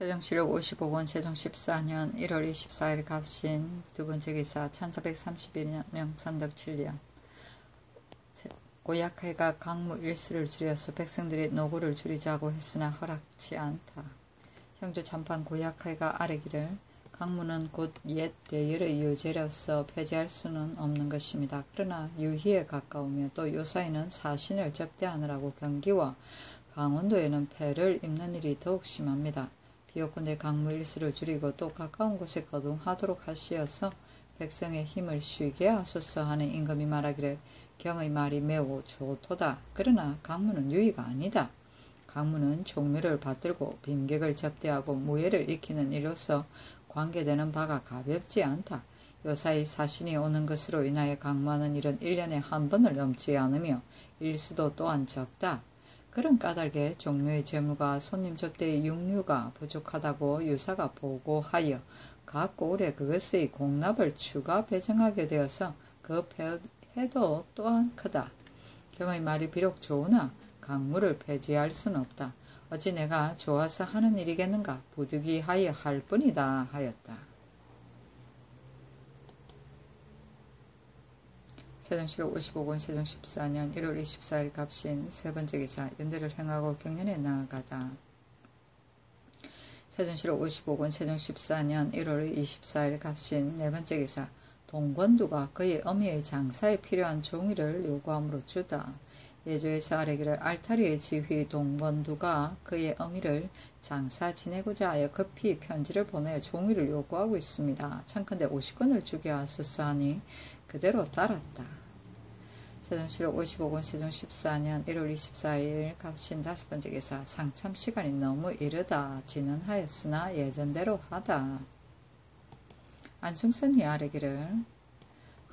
세종시록 55권 세종 14년 1월 24일 갑신 두번째 기사 1431년 명산덕 7년 고약해가 강무 일수를 줄여서 백성들이 노고를 줄이자고 했으나 허락치 않다. 형주 참판 고약해가 아뢰기를 강무는 곧 옛 대열의 유제로서 폐지할 수는 없는 것입니다. 그러나 유희에 가까우며 또 요사이는 사신을 접대하느라고 경기와 강원도에는 폐를 입는 일이 더욱 심합니다. 비옥컨대 강무 일수를 줄이고 또 가까운 곳에 거동하도록 하시어서 백성의 힘을 쉬게 하소서 하는 임금이 말하기를 경의 말이 매우 좋도다. 그러나 강무는 유의가 아니다. 강무는 종묘를 받들고 빈객을 접대하고 무예를 익히는 이로서 관계되는 바가 가볍지 않다. 요사이 사신이 오는 것으로 인하여 강무하는 일은 1년에 한 번을 넘지 않으며 일수도 또한 적다. 그런 까닭에 종묘의 재무가 손님 접대의 육류가 부족하다고 유사가 보고하여 각 고을에 그것의 공납을 추가 배정하게 되어서 그 폐해도 또한 크다. 경의 말이 비록 좋으나 강무를 폐지할 수는 없다. 어찌 내가 좋아서 하는 일이겠는가 부득이하여 할 뿐이다 하였다. 세종시록 55권 세종 14년 1월 24일 갑신 세번째 기사 연대를 행하고 경년에 나아가다. 세종시록 55권 세종 14년 1월 24일 갑신 네번째 기사 동권두가 그의 어미의 장사에 필요한 종이를 요구함으로 주다. 예조에서 아뢰기를 알타리의 지휘 동권두가 그의 어미를 장사 지내고자 하여 급히 편지를 보내 종이를 요구하고 있습니다. 참컨대 50권을 주게 하소서 하니 그대로 따랐다. 세종시록 55권 세종 14년 1월 24일 갑신 다섯번째 기사 상참 시간이 너무 이르다 진언하였으나 예전대로 하다. 안중선이 아뢰기를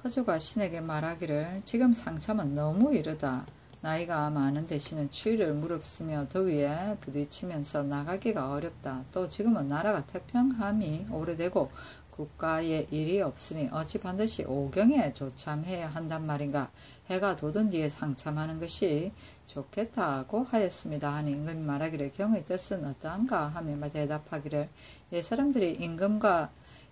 허조가 신에게 말하기를 지금 상참은 너무 이르다. 나이가 많은 대신은 추위를 무릅쓰며 더위에 부딪히면서 나가기가 어렵다. 또 지금은 나라가 태평함이 오래되고 국가에 일이 없으니 어찌 반드시 오경에 조참해야 한단 말인가. 해가 돋은 뒤에 상참하는 것이 좋겠다고 하였습니다. 하니 임금이 말하기를 경의 뜻은 어떠한가 하며 대답하기를 옛사람들이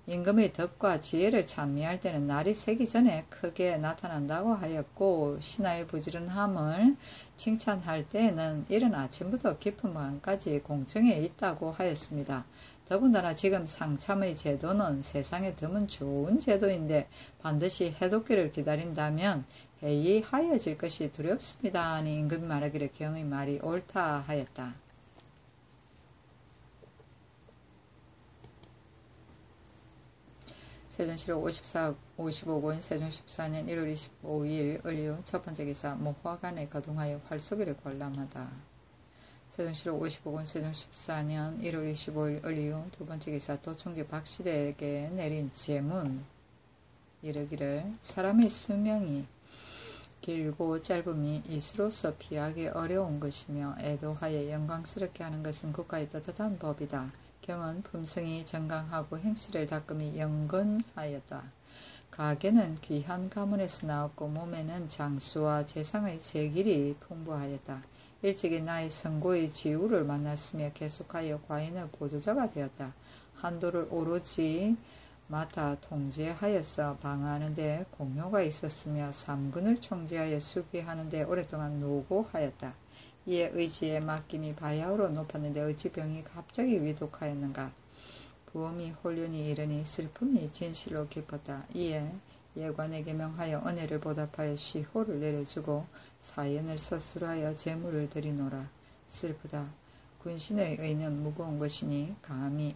임금의 덕과 지혜를 찬미할 때는 날이 새기 전에 크게 나타난다고 하였고 신하의 부지런함을 칭찬할 때에는 이른 아침부터 깊은 밤까지 공정에 있다고 하였습니다. 더군다나 지금 상참의 제도는 세상에 드문 좋은 제도인데 반드시 해돋기를 기다린다면 해이하여질 것이 두렵습니다. 하니 임금이 말하기를 경의 말이 옳다 하였다. 세종시록 55권 세종 14년 1월 25일 을류 첫번째 기사 모화관에 거동하여 활쏘기를 관람하다. 세종시록 55권 세종 14년 1월 25일 을류 두번째 기사 도청기 박실에게 내린 제문 이르기를 사람의 수명이 길고 짧음이 이수로서 피하기 어려운 것이며 애도하여 영광스럽게 하는 것은 국가의 떳떳한 법이다. 경은 품성이 정강하고 행실을 닦음이 영건하였다. 가게는 귀한 가문에서 나왔고 몸에는 장수와 재상의 재길이 풍부하였다. 일찍이 나의 선고의 지우를 만났으며 계속하여 과인의 보조자가 되었다. 한도를 오로지 맡아 통제하여서 방어하는 데 공효가 있었으며 삼군을 총재하여 수기하는 데 오랫동안 노고하였다. 이에 의지에 맡김이 바야흐로 높았는데 어찌 병이 갑자기 위독하였는가. 부엄이 홀륜이 이르니 슬픔이 진실로 깊었다. 이에 예관에게 명하여 은혜를 보답하여 시호를 내려주고 사연을 서술하여 제물을 드리노라. 슬프다. 군신의 의는 무거운 것이니 감히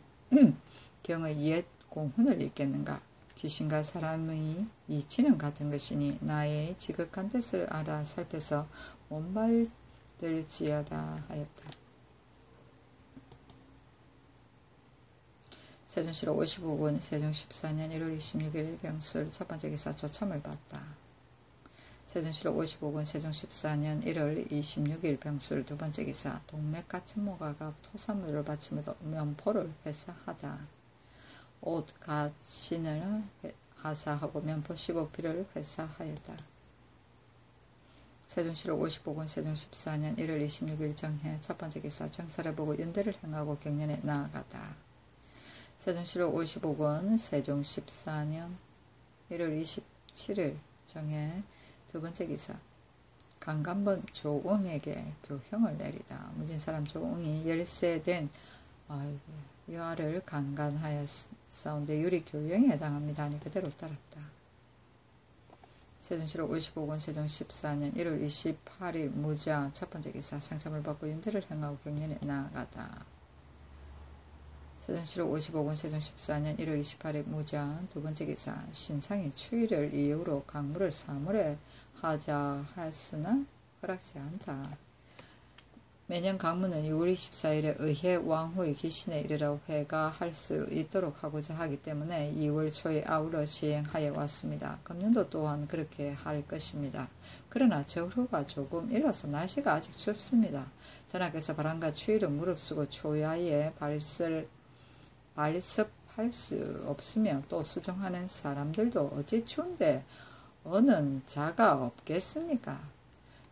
경의 옛 공훈을 잊겠는가. 귀신과 사람의 이치는 같은 것이니 나의 지극한 뜻을 알아 살펴서 몸발들지어다 하였다. 세종시록 55권 세종 14년 1월 26일 병술 첫번째 기사 조참을 받다. 세종시록 55권 세종 14년 1월 26일 병술 두번째 기사 동맥가천모가가 토산물을 바치며 면포를 회사하다. 옷 갓신을 하사하고 면포 15필을 회사하였다. 세종시록 55군 세종 14년 1월 26일 정해 첫 번째 기사 정사를 보고 연대를 행하고 경련에 나아가다. 세종시록 55군 세종 14년 1월 27일 정해 두 번째 기사 강간범 조응에게 교형을 내리다. 문진사람 조응이 열세된 여아를 강간하였사온데 유리 교형에 해당합니다 하니 그대로 따랐다. 세종시록 55군 세종 14년 1월 28일 무자 첫 번째 기사 상참을 받고 윤대를 행하고 경련에 나아가다. 세종시록 55군 세종 14년 1월 28일 무자 두 번째 기사 신상이 추위를 이유로 강물을 사물에 하자 하였으나 허락지 않다. 매년 강문은 6월 24일에 의회 왕후의 기신에 이르러 회가 할 수 있도록 하고자 하기 때문에 2월 초에 아울러 시행하여 왔습니다. 금년도 또한 그렇게 할 것입니다. 그러나 저후가 조금 일어서 날씨가 아직 춥습니다. 전하께서 바람과 추위를 무릅쓰고 초야에 발습할 수 없으며 또 수종하는 사람들도 어찌 추운데 어느 자가 없겠습니까?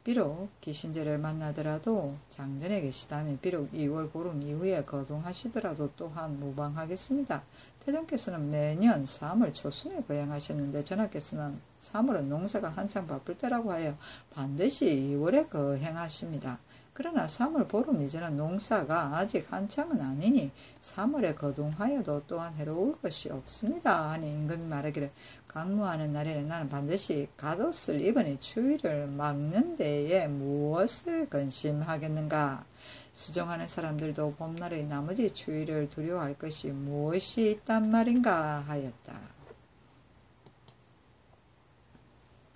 비록 기신제를 만나더라도 장전에 계시다면 비록 2월 보름 이후에 거동하시더라도 또한 무방하겠습니다. 태종께서는 매년 3월 초순에 거행하셨는데 전하께서는 3월은 농사가 한창 바쁠 때라고 하여 반드시 2월에 거행하십니다. 그러나 3월 보름 이전은 농사가 아직 한창은 아니니 3월에 거동하여도 또한 해로울 것이 없습니다 하니 임금이 말하기를 강무하는 날에는 나는 반드시 갓옷을 입으니 추위를 막는 데에 무엇을 근심하겠는가. 수종하는 사람들도 봄날의 나머지 추위를 두려워할 것이 무엇이 있단 말인가 하였다.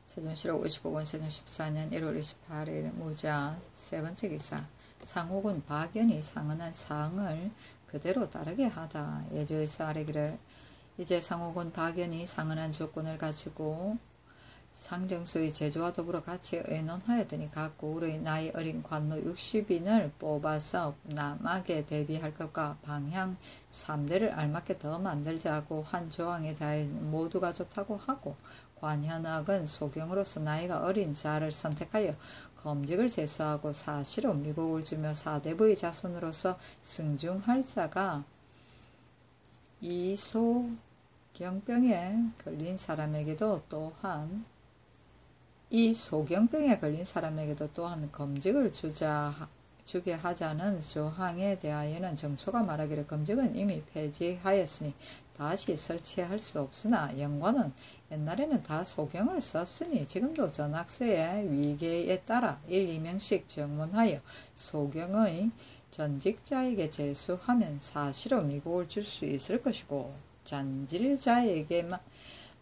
세종시록 55군 세종 14년 1월 28일 무자 세 번째 기사 상옥은 박연이 상언한 사항을 그대로 따르게 하다. 예조에서 아뢰기를 이제 상옥은 박연이 상언한 조건을 가지고 상정수의 제주와 더불어 같이 의논하였더니 각 고을의 나이 어린 관노 60인을 뽑아서 남악에 대비할 것과 방향 3대를 알맞게 더 만들자 하고 한 조항에 대하여 모두가 좋다고 하고 관현악은 소경으로서 나이가 어린 자를 선택하여 검직을 제수하고 사시로 미국을 주며 사대부의 자손으로서 승중할 자가 이소경병에 걸린 사람에게도 또한 검직을 주게 하자는 조항에 대하여는 정초가 말하기를 검직은 이미 폐지하였으니 다시 설치할 수 없으나 영관은 옛날에는 다 소경을 썼으니 지금도 전학서의 위계에 따라 1, 2명씩 정문하여 소경의 전직자에게 제수하면 사시로 미국을 줄 수 있을 것이고 잔질자에게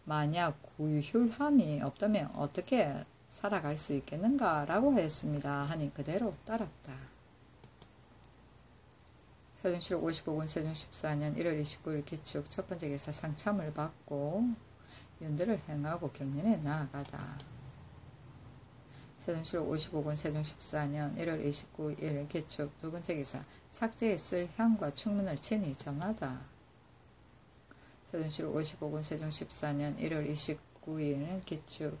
만약 구휼함이 없다면 어떻게 살아갈 수 있겠는가 라고 하였습니다 하니 그대로 따랐다. 세종시록 55군 세종 14년 1월 29일 기축 첫 번째 기사 상참을 받고 윤대를 행하고 경련에 나아가다. 세종시록 55군 세종 14년 1월 29일 기축 두 번째 기사 삭제에 쓸 향과 충문을 친히 전하다. 세종시록 55군 세종 14년 1월 29일 기축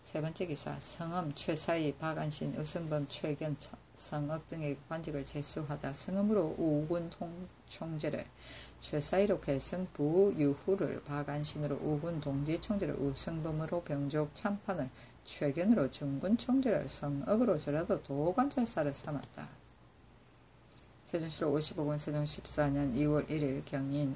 세 번째 기사 성엄 최사희 박안신 의승범 최견 성억 등의 관직을 제수하다. 성엄으로 우군 총재를 최사희로 계승 부유후를 박안신으로 우군 동지총재를 우승범으로 병족 참판을 최견으로 중군 총재를 성억으로 절하도 도관찰사를 삼았다. 세종시록 55군 세종 14년 2월 1일 경인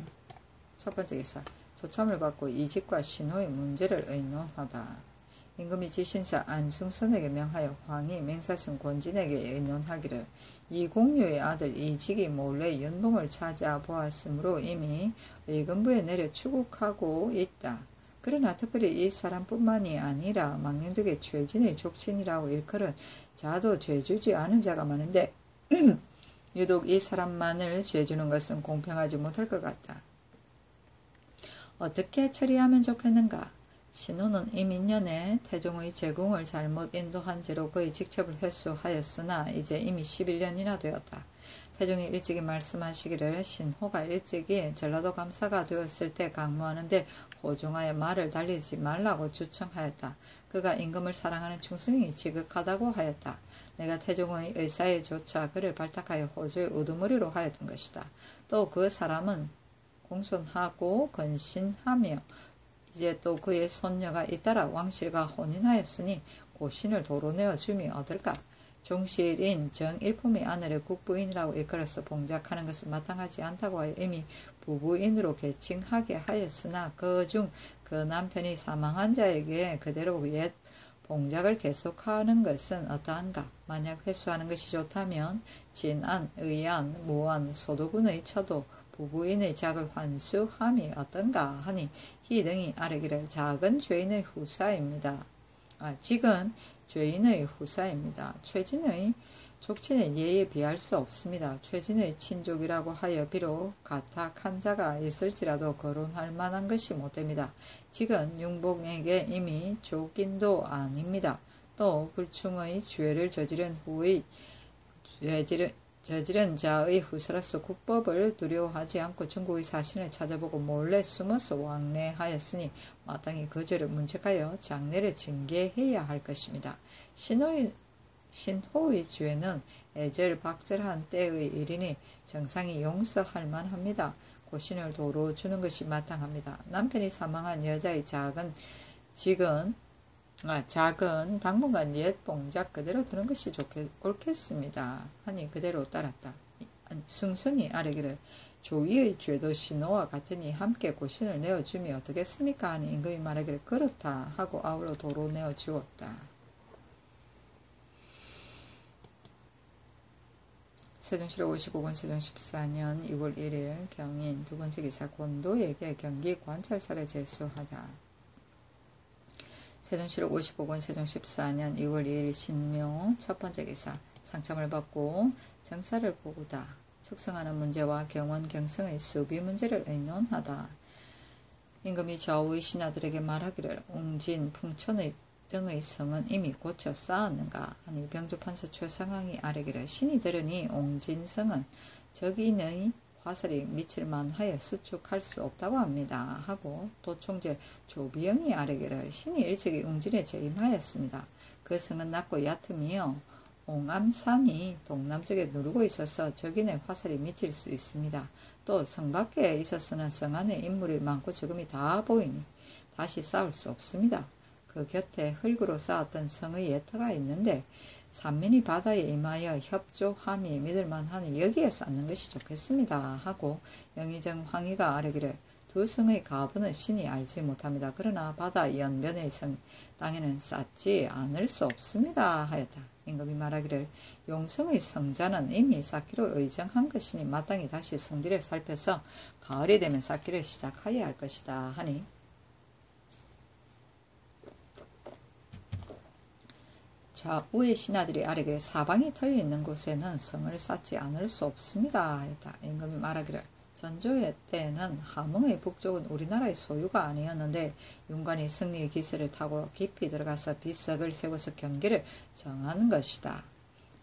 첫 번째 기사 조참을 받고 이직과 신호의 문제를 의논하다. 임금이 지신사 안중선에게 명하여 황이 맹사승 권진에게 의논하기를 이공류의 아들 이직이 몰래 연봉을 찾아보았으므로 이미 의금부에 내려 추국하고 있다. 그러나 특별히 이 사람뿐만이 아니라 망령족의 최진의 족친이라고 일컬은 자도 죄주지 않은 자가 많은데 유독 이 사람만을 죄주는 것은 공평하지 못할 것 같다. 어떻게 처리하면 좋겠는가? 신호는 이민년에 태종의 제궁을 잘못 인도한 죄로 그의 직첩을 회수하였으나 이제 이미 11년이나 되었다. 태종이 일찍이 말씀하시기를 신호가 일찍이 전라도 감사가 되었을 때 강무하는데 호종하여 말을 달리지 말라고 주청하였다. 그가 임금을 사랑하는 충성이 지극하다고 하였다. 내가 태종의 의사에 조차 그를 발탁하여 호주의 우두머리로 하였던 것이다. 또 그 사람은 공손하고 건신하며 이제 또 그의 손녀가 잇따라 왕실과 혼인하였으니 고신을 도로 내어 줌이 어떨까. 종실인 정일품의 아내를 국부인이라고 일컬어서 봉작하는 것은 마땅하지 않다고 하여 이미 부부인으로 계칭하게 하였으나 그중 그 남편이 사망한 자에게 그대로 옛 봉작을 계속하는 것은 어떠한가. 만약 회수하는 것이 좋다면 진안, 의안, 무안, 소도군의 처도, 부부인의 작을 환수함이 어떤가 하니 이 등이 아뢰기를 작은 죄인의 후사입니다. 직은 죄인의 후사입니다. 최진의 족친의 예에 비할 수 없습니다. 최진의 친족이라고 하여 비록 가탁한 자가 있을지라도 거론할 만한 것이 못됩니다. 직은 융복에게 이미 족인도 아닙니다. 또 불충의 죄를 저지른 후의 저지른 자의 후사로서 국법을 두려워하지 않고 중국의 사신을 찾아보고 몰래 숨어서 왕래하였으니 마땅히 그 죄를 문책하여 장례를 징계해야 할 것입니다. 신호의 죄는 애절박절한 때의 일이니 정상이 용서할 만합니다. 고신을 도로 주는 것이 마땅합니다. 남편이 사망한 여자의 작은 당분간 옛 봉작 그대로 두는 것이 옳겠습니다. 하니 그대로 따랐다. 승선이 아뢰기를 조위의 죄도 신호와 같으니 함께 고신을 내어주미 어떻겠습니까? 하니 임금이 말하기를 그렇다 하고 아울러 도로 내어주었다. 세종실록 55권 세종 14년 2월 1일 경인 두 번째 기사 권도에게 경기 관찰사를 제수하다. 세종실록 55권 세종 14년 2월 2일 신묘 첫 번째 기사 상참을 받고 정사를 보고다. 축성하는 문제와 경원 경성의 수비 문제를 의논하다. 임금이 좌우의 신하들에게 말하기를 웅진, 풍천의 등의 성은 이미 고쳐 쌓았는가 하니 병조판서 최상황이 아뢰기를 신이 들으니 옹진성은 적인의 화살이 미칠 만하여 수축할 수 없다고 합니다. 하고 도총재 조비영이 아뢰기를 신이 일찍이 웅진에 재임하였습니다. 그 성은 낮고 얕으며 옹암산이 동남쪽에 누르고 있어서 적인의 화살이 미칠 수 있습니다. 또 성 밖에 있었으나 성 안에 인물이 많고 적음이 다 보이니 다시 싸울 수 없습니다. 그 곁에 흙으로 쌓았던 성의 예터가 있는데 산민이 바다에 임하여 협조함이 믿을만하니 여기에 쌓는 것이 좋겠습니다. 하고 영의정 황희가 아뢰기를 두 성의 가부는 신이 알지 못합니다. 그러나 바다 연변의 성 땅에는 쌓지 않을 수 없습니다. 하였다. 임금이 말하기를 용성의 성자는 이미 쌓기로 의정한 것이니 마땅히 다시 성지를 살펴서 가을이 되면 쌓기를 시작하여야 할 것이다. 하니 좌우의 신하들이 아뢰기를 사방이 터여 있는 곳에는 성을 쌓지 않을 수 없습니다. 했다. 임금이 말하기를 전조의 때에는 함흥의 북쪽은 우리나라의 소유가 아니었는데 윤관이 승리의 기세를 타고 깊이 들어가서 비석을 세워서 경계를 정하는 것이다.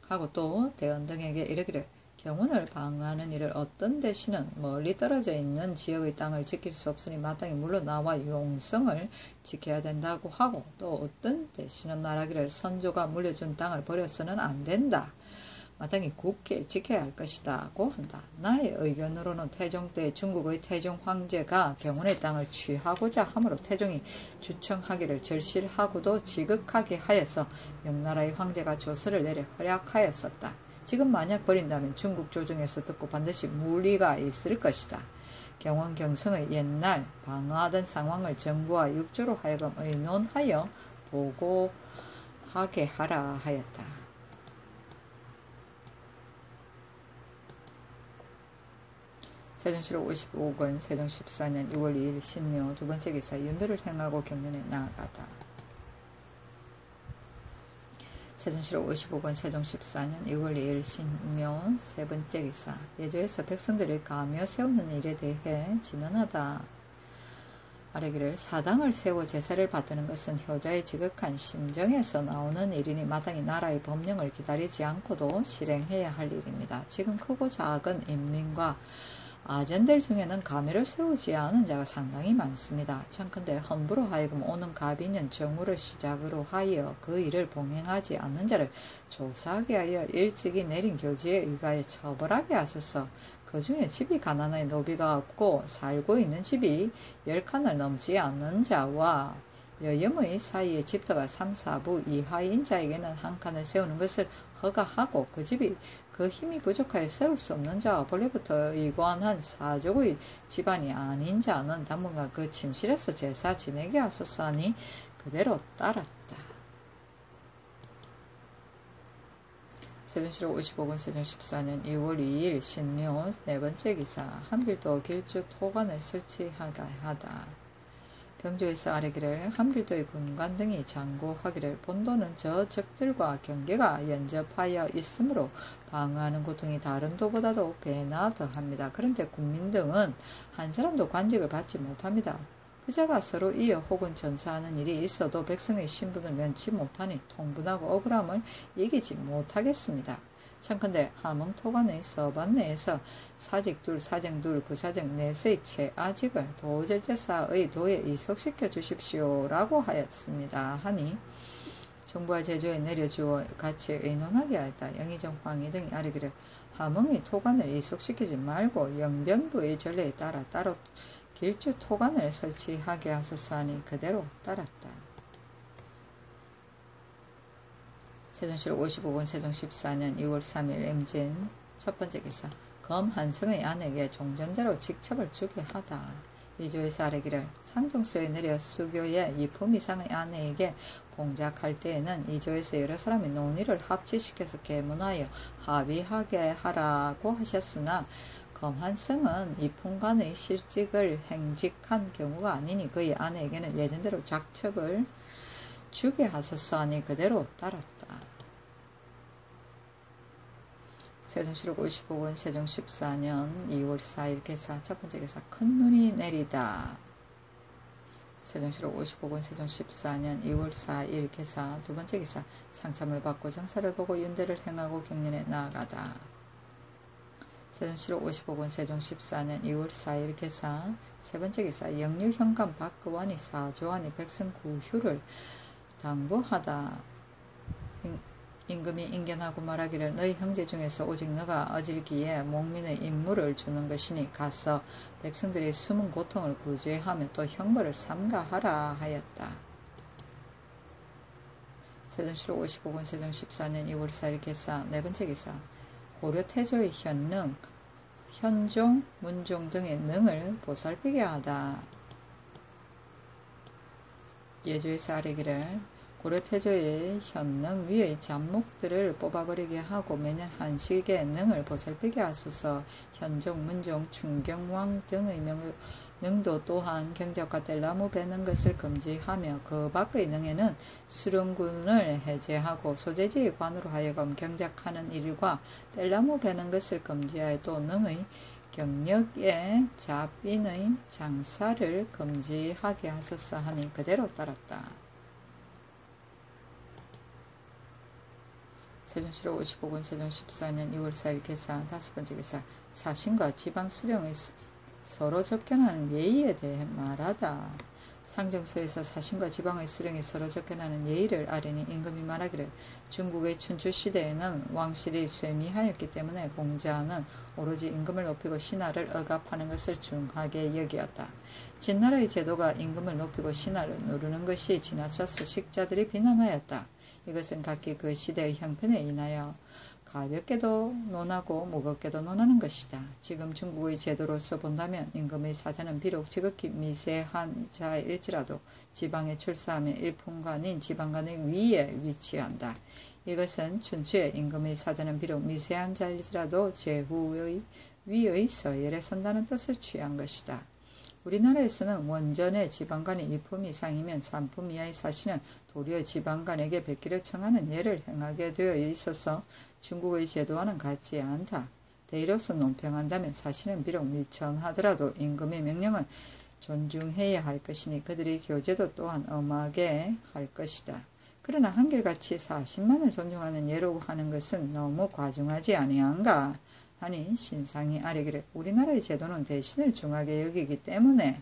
하고 또 대언등에게 이르기를 경운을 방어하는 일을 어떤 대신은 멀리 떨어져 있는 지역의 땅을 지킬 수 없으니 마땅히 물러나와 용성을 지켜야 된다고 하고 또 어떤 대신은 말하기를 선조가 물려준 땅을 버려서는 안 된다. 마땅히 굳게 지켜야 할 것이다고 한다. 나의 의견으로는 태종 때 중국의 태종 황제가 경운의 땅을 취하고자 하므로 태종이 주청하기를 절실하고도 지극하게 하여서 명나라의 황제가 조서를 내려 허락하였었다. 지금 만약 버린다면 중국 조정에서 듣고 반드시 무리가 있을 것이다. 경원 경성의 옛날 방어하던 상황을 정부와 육조로 하여금 의논하여 보고하게 하라 하였다. 세종실록 55권 세종 14년 2월 2일 신묘 두 번째 기사 윤도를 행하고 경륜에 나아가다. 세종실록 55권 세종 14년 2월 2일 신묘 세 번째 기사 예조에서 백성들을 가며 세우는 일에 대해 진언하다. 아래기를 사당을 세워 제사를 받드는 것은 효자의 지극한 심정에서 나오는 일이니 마땅히 나라의 법령을 기다리지 않고도 실행해야 할 일입니다. 지금 크고 작은 인민과 아전들 중에는 가매를 세우지 않은 자가 상당히 많습니다. 참컨대 함부로 하여금 오는 갑이년 정오를 시작으로 하여 그 일을 봉행하지 않는 자를 조사하게 하여 일찍이 내린 교지에 의하여 처벌하게 하소서. 그 중에 집이 가난하여 노비가 없고 살고 있는 집이 10칸을 넘지 않는 자와 여염의 사이에 집터가 3, 4부 이하인 자에게는 한 칸을 세우는 것을 허가하고 그 집이 그 힘이 부족하여 세울 수 없는 자와 본래부터 이관한 사족의 집안이 아닌 자는 당분간 그 침실에서 제사 지내게 하소서 하니 그대로 따랐다. 세종시록 55권 세종 14년 2월 2일 신묘 네 번째 기사 함길도 길주 토관을 설치하게 하다. 병조에서 아래기를 함길도의 군관 등이 장고하기를 본도는 저 적들과 경계가 연접하여 있으므로 방어하는 고통이 다른 도보다도 배나 더합니다. 그런데 국민 등은 한 사람도 관직을 받지 못합니다. 부자가 서로 이어 혹은 전사하는 일이 있어도 백성의 신분을 면치 못하니 통분하고 억울함을 이기지 못하겠습니다. 참컨대 함흥토관의 서반 내에서 사직둘, 사쟁둘, 부사쟁 넷의 채아직을 도절제사의 도에 이속시켜 주십시오 라고 하였습니다. 하니 정부와 제주에 내려주어 같이 의논하게 하였다. 영의정, 황희 등이 아뢰기를 함흥의 토관을 이속시키지 말고 영변부의 전례에 따라 따로 길주 토관을 설치하게 하소서 하니 그대로 따랐다. 세종시록 55권 세종 14년 2월 3일 임진 첫 번째 기사 검한성의 아내에게 종전대로 직첩을 주게 하다. 이조에서 아래기를 상종소에 내려 수교의 이품 이상의 아내에게 봉작할 때에는 이조에서 여러 사람이 논의를 합치시켜서 계문하여 합의하게 하라고 하셨으나 검한성은 이품간의 실직을 행직한 경우가 아니니 그의 아내에게는 예전대로 작첩을 주게 하소서 하니 그대로 따랐다. 세종시록 55권 세종 14년 2월 4일 개사 첫 번째 개사 큰 눈이 내리다. 세종시록 55권 세종 14년 2월 4일 개사 두 번째 기사 상참을 받고 정사를 보고 윤대를 행하고 경련에 나아가다. 세종시록 55권 세종 14년 2월 4일 개사 세 번째 기사 영유현감 박그원이 사조하니 백성 구휴를 당부하다. 임금이 인견하고 말하기를 너희 형제 중에서 오직 너가 어질기에 목민의 임무를 주는 것이니 가서 백성들이 숨은 고통을 구제하며 또 형벌을 삼가하라 하였다. 세종시록 55권 세종 14년 2월 4일 개사 네 번째 기사 고려태조의 현능, 현종, 문종 등의 능을 보살피게 하다. 예조에서 아뢰기를 고려태조의 현능 위의 잡목들을 뽑아버리게 하고 매년 한식의 능을 보살피게 하소서. 현종, 문종, 충경왕 등의 능도 또한 경작과 뗄나무 베는 것을 금지하며 그 밖의 능에는 수령군을 해제하고 소재지의 관으로 하여금 경작하는 일과 뗄나무 베는 것을 금지하여 또 능의 경력에 잡인의 장사를 금지하게 하소서 하니 그대로 따랐다. 세종시록 55권 세종 14년 2월 4일 개사 다섯 번째 기사 사신과 지방 수령의 서로 접견하는 예의에 대해 말하다. 상정서에서 사신과 지방의 수령이 서로 접견하는 예의를 아뢰니 임금이 말하기를 중국의 춘추시대에는 왕실이 쇠미하였기 때문에 공자는 오로지 임금을 높이고 신하를 억압하는 것을 중하게 여기었다. 진나라의 제도가 임금을 높이고 신하를 누르는 것이 지나쳐서 식자들이 비난하였다. 이것은 각기 그 시대의 형편에 인하여 가볍게도 논하고 무겁게도 논하는 것이다. 지금 중국의 제도로서 본다면 임금의 사자는 비록 지극히 미세한 자일지라도 지방에 출사하며 일품관인 지방관의 위에 위치한다. 이것은 춘추의 임금의 사자는 비록 미세한 자일지라도 제후의 위의 서열에 선다는 뜻을 취한 것이다. 우리나라에서는 원전의 지방간의 2품 이상이면 3품 이하의 사신은 도리어 지방간에게 백기를 청하는 예를 행하게 되어 있어서 중국의 제도와는 같지 않다. 대의로서 논평한다면 사신은 비록 미천하더라도 임금의 명령은 존중해야 할 것이니 그들의 교제도 또한 엄하게 할 것이다. 그러나 한결같이 사신만을 존중하는 예로 하는 것은 너무 과중하지 아니한가 하니 신상이 아뢰기를 우리나라의 제도는 대신을 중하게 여기기 때문에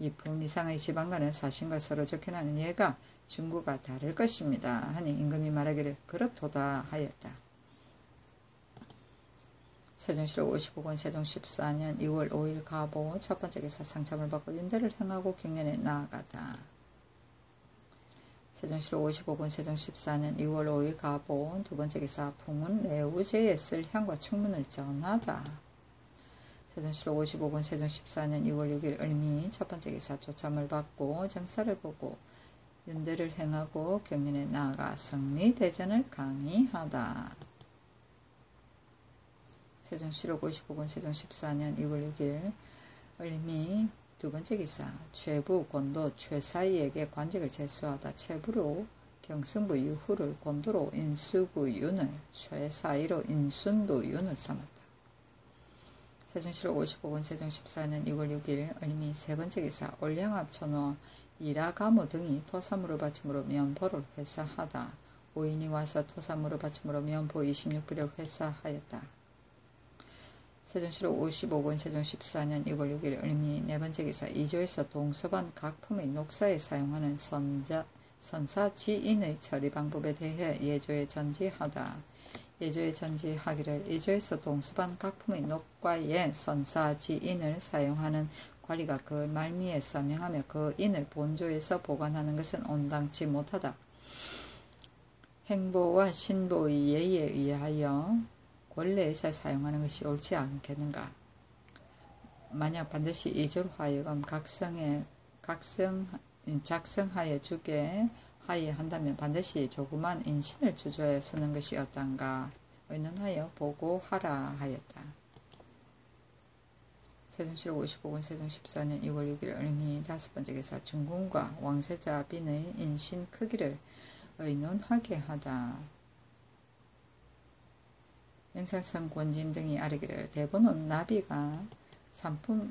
이품 이상의 지방간은 사신과 서로 적혀나는 예가 중구가 다를 것입니다. 하니 임금이 말하기를 그렇도다 하였다. 세종시록 55권 세종 14년 2월 5일 가보 첫 번째 기사 상참을 받고 윤대를 행하고 경년에 나아가다. 세종시록 55권 세종 14년 2월 5일 가보 두 번째 기사 풍운 레우제에 쓸 향과 충문을 전하다. 세종시록 55권 세종 14년 2월 6일 을미 첫 번째 기사 조참을 받고 정사를 보고 윤대를 행하고 경년에 나아가 성리대전을 강의하다. 세종시록 55권 세종 14년 2월 6일 을미 두 번째 기사 최부 권도 최사이에게 관직을 제수하다. 최부로 경승부 유후를 권도로 인수부 윤을 최사이로 인순부 윤을 삼았다. 세종시록 55권 세종 14년 2월 6일 을미 세 번째 기사 올량압 천호 이라가무 등이 토사무로 바침으로 면포를 회사하다. 오인이 와서 토사무로 바침으로 면포 26비를 회사하였다. 세종시록 55권 세종 14년 2월 6일 을미 네 번째 기사 이조에서 동서반 각품의 녹사에 사용하는 선사지인의 처리 방법에 대해 예조에 전지하다. 예조에 전지하기를 이조에서 동서반 각품의 녹과에 선사지인을 사용하는 관리가 그 말미에 서명하며 그 인을 본조에서 보관하는 것은 온당치 못하다. 행보와 신보의 예에 의하여 권례에서 사용하는 것이 옳지 않겠는가. 만약 반드시 이조로 하여금 작성하여 주게 하여 한다면 반드시 조그만 인신을 주조하여 쓰는 것이 어떤가 의논하여 보고하라 하였다. 세종시록 55권 세종 14년 2월 6일 을미 다섯 번째 기사 중궁과 왕세자 빈의 인신 크기를 의논하게 하다. 명상성 권진 등이 아뢰기를 대부는 나비가 3촌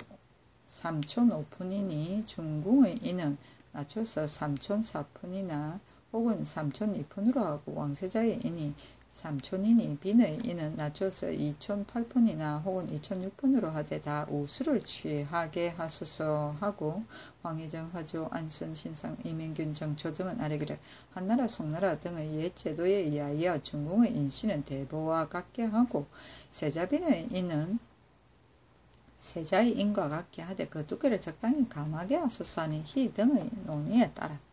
5푼이니 중궁의 인은 낮춰서 3촌 4푼이나 혹은 3촌 2푼으로 하고 왕세자의 인이 3촌이니 빈의 인은 낮춰서 2촌 8푼이나 혹은 2촌 6푼으로 하되 다 우수를 취하게 하소서 하고 황희정, 화조, 안순, 신상, 이민균, 정초 등은 아뢰기를 한나라, 송나라 등의 옛 제도에 의하여 중궁의 인신은 대보와 같게 하고 세자빈의 인은 세자의 인과 같게 하되 그 두께를 적당히 감하게 하소서 하니 희 등의 논의에 따랐다.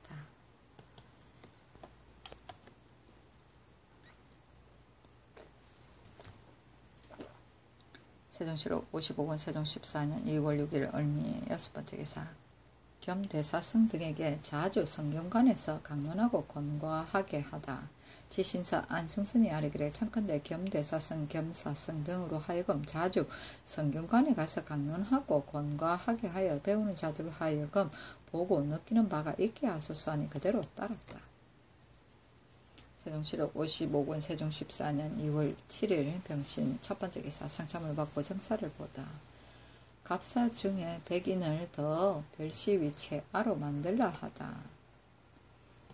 세종시록 55권 세종 14년 2월 6일 을미 여섯 번째 기사 겸대사성 등에게 자주 성균관에서 강론하고 권고하게 하다. 지신사 안승선이 아뢰기를 청컨대 겸대사성 겸사성 등으로 하여금 자주 성균관에 가서 강론하고 권고하게 하여 배우는 자들로 하여금 보고 느끼는 바가 있게 하소서 하니 그대로 따랐다. 세종시록 55권 세종 14년 2월 7일 병신 첫 번째 기사 상참을 받고 정사를 보다. 갑사 중에 백인을 더 별시위체아로 만들라 하다.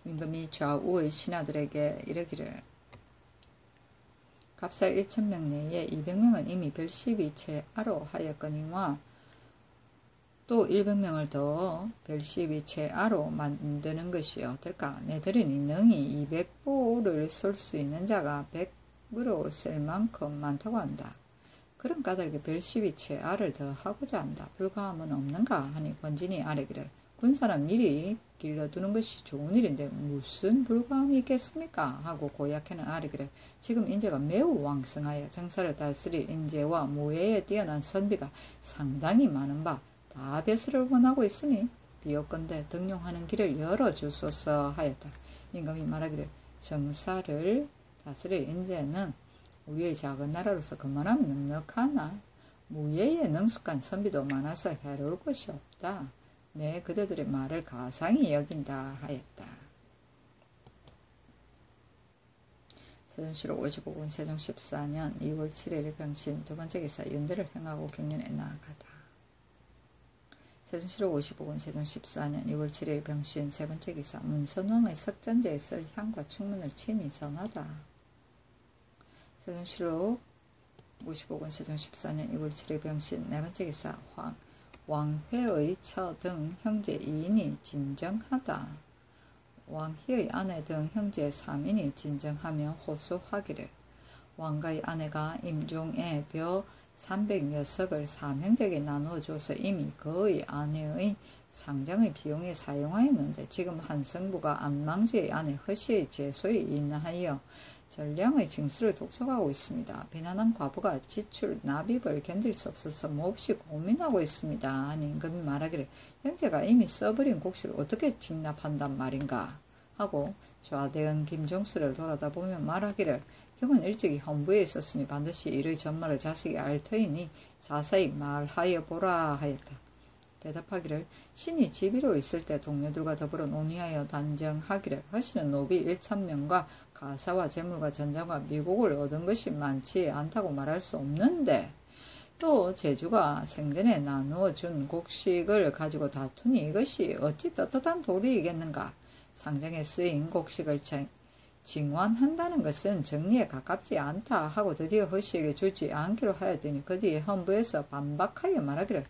임금이 좌우의 신하들에게 이르기를 갑사 1,000명 내에 200명은 이미 별시위체아로 하였거니와 또 100명을 더 별시위체아로 만드는 것이 어떨까? 내들이니 능히 200보를 쓸 수 있는 자가 100으로 쓸 만큼 많다고 한다. 그런 까닭에 별시위체아를 더 하고자 한다. 불가함은 없는가? 하니 권진이 아뢰기를 군사는 미리 길러두는 것이 좋은 일인데 무슨 불가함이 있겠습니까? 하고 고약해는 아뢰기를 지금 인재가 매우 왕성하여 정사를 다스릴 인재와 무예에 뛰어난 선비가 상당히 많은 바 다 배설을 원하고 있으니 비옵건대 등용하는 길을 열어주소서 하였다. 임금이 말하기를 정사를 다스릴 인재는 우리의 작은 나라로서 그만하면 넉넉하나 무예에 능숙한 선비도 많아서 해로울 것이 없다. 내 그대들의 말을 가상히 여긴다 하였다. 세종시록 55권 세종 14년 2월 7일 병신 두 번째 기사 윤대를 행하고 경년에 나아가다. 세종시로 55군 세종 14년 2월 7일 병신 세 번째 기사 문선왕의 석전제에 쓸 향과 충문을 친히 전하다. 세종시로 55군 세종 14년 2월 7일 병신 네 번째 기사 왕회의 처 등 형제 2인이 진정하다. 왕희의 아내 등 형제 3인이 진정하며 호소하기를 왕가의 아내가 임종의 벼 300녀석을 삼형제에게 나누어줘서 이미 그의 아내의 상장의 비용에 사용하였는데 지금 한성부가 안망지의 아내 허씨의 제소에 인하여 전량의 징수를 독촉하고 있습니다. 비난한 과부가 지출 납입을 견딜 수 없어서 몹시 고민하고 있습니다. 아니 임금이 말하기를 형제가 이미 써버린 곡식을 어떻게 직납한단 말인가 하고 좌대은 김종수를 돌아다보며 말하기를 경은 일찍이 헌부에 있었으니 반드시 이의 전말을 자식이 알 터이니 자세히 말하여 보라 하였다. 대답하기를 신이 집이로 있을 때 동료들과 더불어 논의하여 단정하기를 허씨는 노비 1,000명과 가사와 재물과 전장과 미국을 얻은 것이 많지 않다고 말할 수 없는데 또 제주가 생전에 나누어 준 곡식을 가지고 다투니 이것이 어찌 떳떳한 도리이겠는가. 상장에 쓰인 곡식을 징환한다는 것은 정리에 가깝지 않다 하고 드디어 허씨에게 주지 않기로 하였더니 그 뒤에 헌부에서 반박하여 말하기를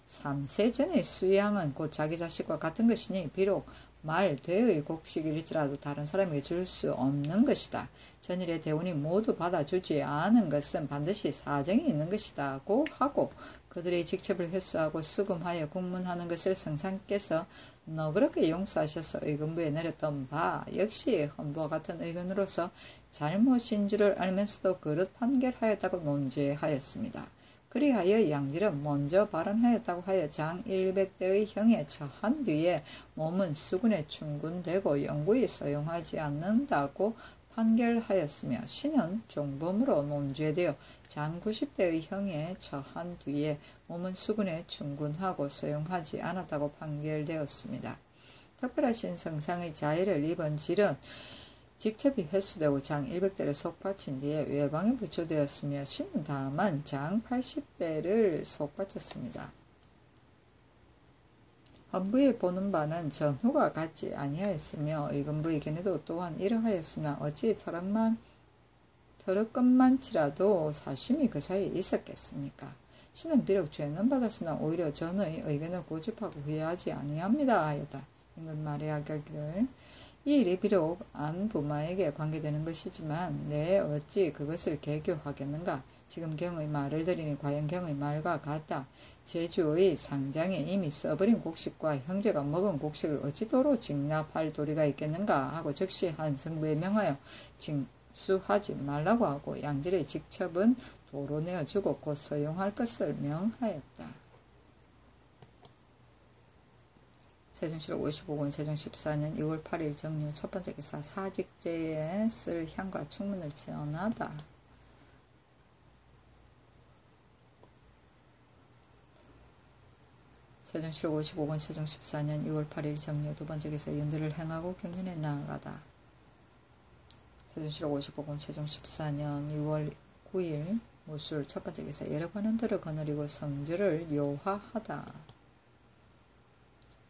3세 전의 수양은 곧 자기 자식과 같은 것이니 비록 말되의 곡식일지라도 다른 사람에게 줄 수 없는 것이다. 전일의 대운이 모두 받아주지 않은 것은 반드시 사정이 있는 것이다고 하고 그들의 직첩을 회수하고 수금하여 국문하는 것을 성상께서 너그럽게 용서하셔서 의금부에 내렸던 바 역시 헌부와 같은 의견으로서 잘못인 줄을 알면서도 그릇 판결하였다고 논제하였습니다. 그리하여 양질은 먼저 발언하였다고 하여 장 100대의 형에 처한 뒤에 몸은 수군에 충군되고 영구히 소용하지 않는다고 판결하였으며 신은 종범으로 논죄되어 장 90대의 형에 처한 뒤에 몸은 수군에 충군하고 소용하지 않았다고 판결되었습니다. 특별하신 성상의 자의를 입은 질은 직첩이 회수되고 장 100대를 속바친 뒤에 외방에 부처되었으며 신은 다만 장 80대를 속바쳤습니다. 헌부에 보는 바는 전후가 같지 아니하였으며 의금부의 견해도 또한 이러하였으나 어찌 터럭것만치라도 사심이 그 사이에 있었겠습니까? 신은 비록 죄는 받았으나 오히려 전의 의견을 고집하고 후회하지 아니합니다 하였다. 이건 말해야겠기를 이 일이 비록 안 부마에게 관계되는 것이지만 내 어찌 그것을 개교하겠는가. 지금 경의 말을 들으니 과연 경의 말과 같다. 제주의 상장에 이미 써버린 곡식과 형제가 먹은 곡식을 어찌 도로 직납할 도리가 있겠는가 하고 즉시 한성부에 명하여 징수하지 말라고 하고 양질의 직첩은 도로 내어주고 곧 소용할 것을 명하였다. 세종시로 55군 세종 14년 2월 8일 정유 첫 번째 기사 사직제에 쓸 향과 충문을 전하다. 세종시로 55군 세종 14년 2월 8일 정유 두 번째 기사 윤들을 행하고 경연에 나아가다. 세종시로 55군 세종 14년 2월 9일 무술 첫 번째 기사 여러 관원들을 거느리고 성질을 요하하다.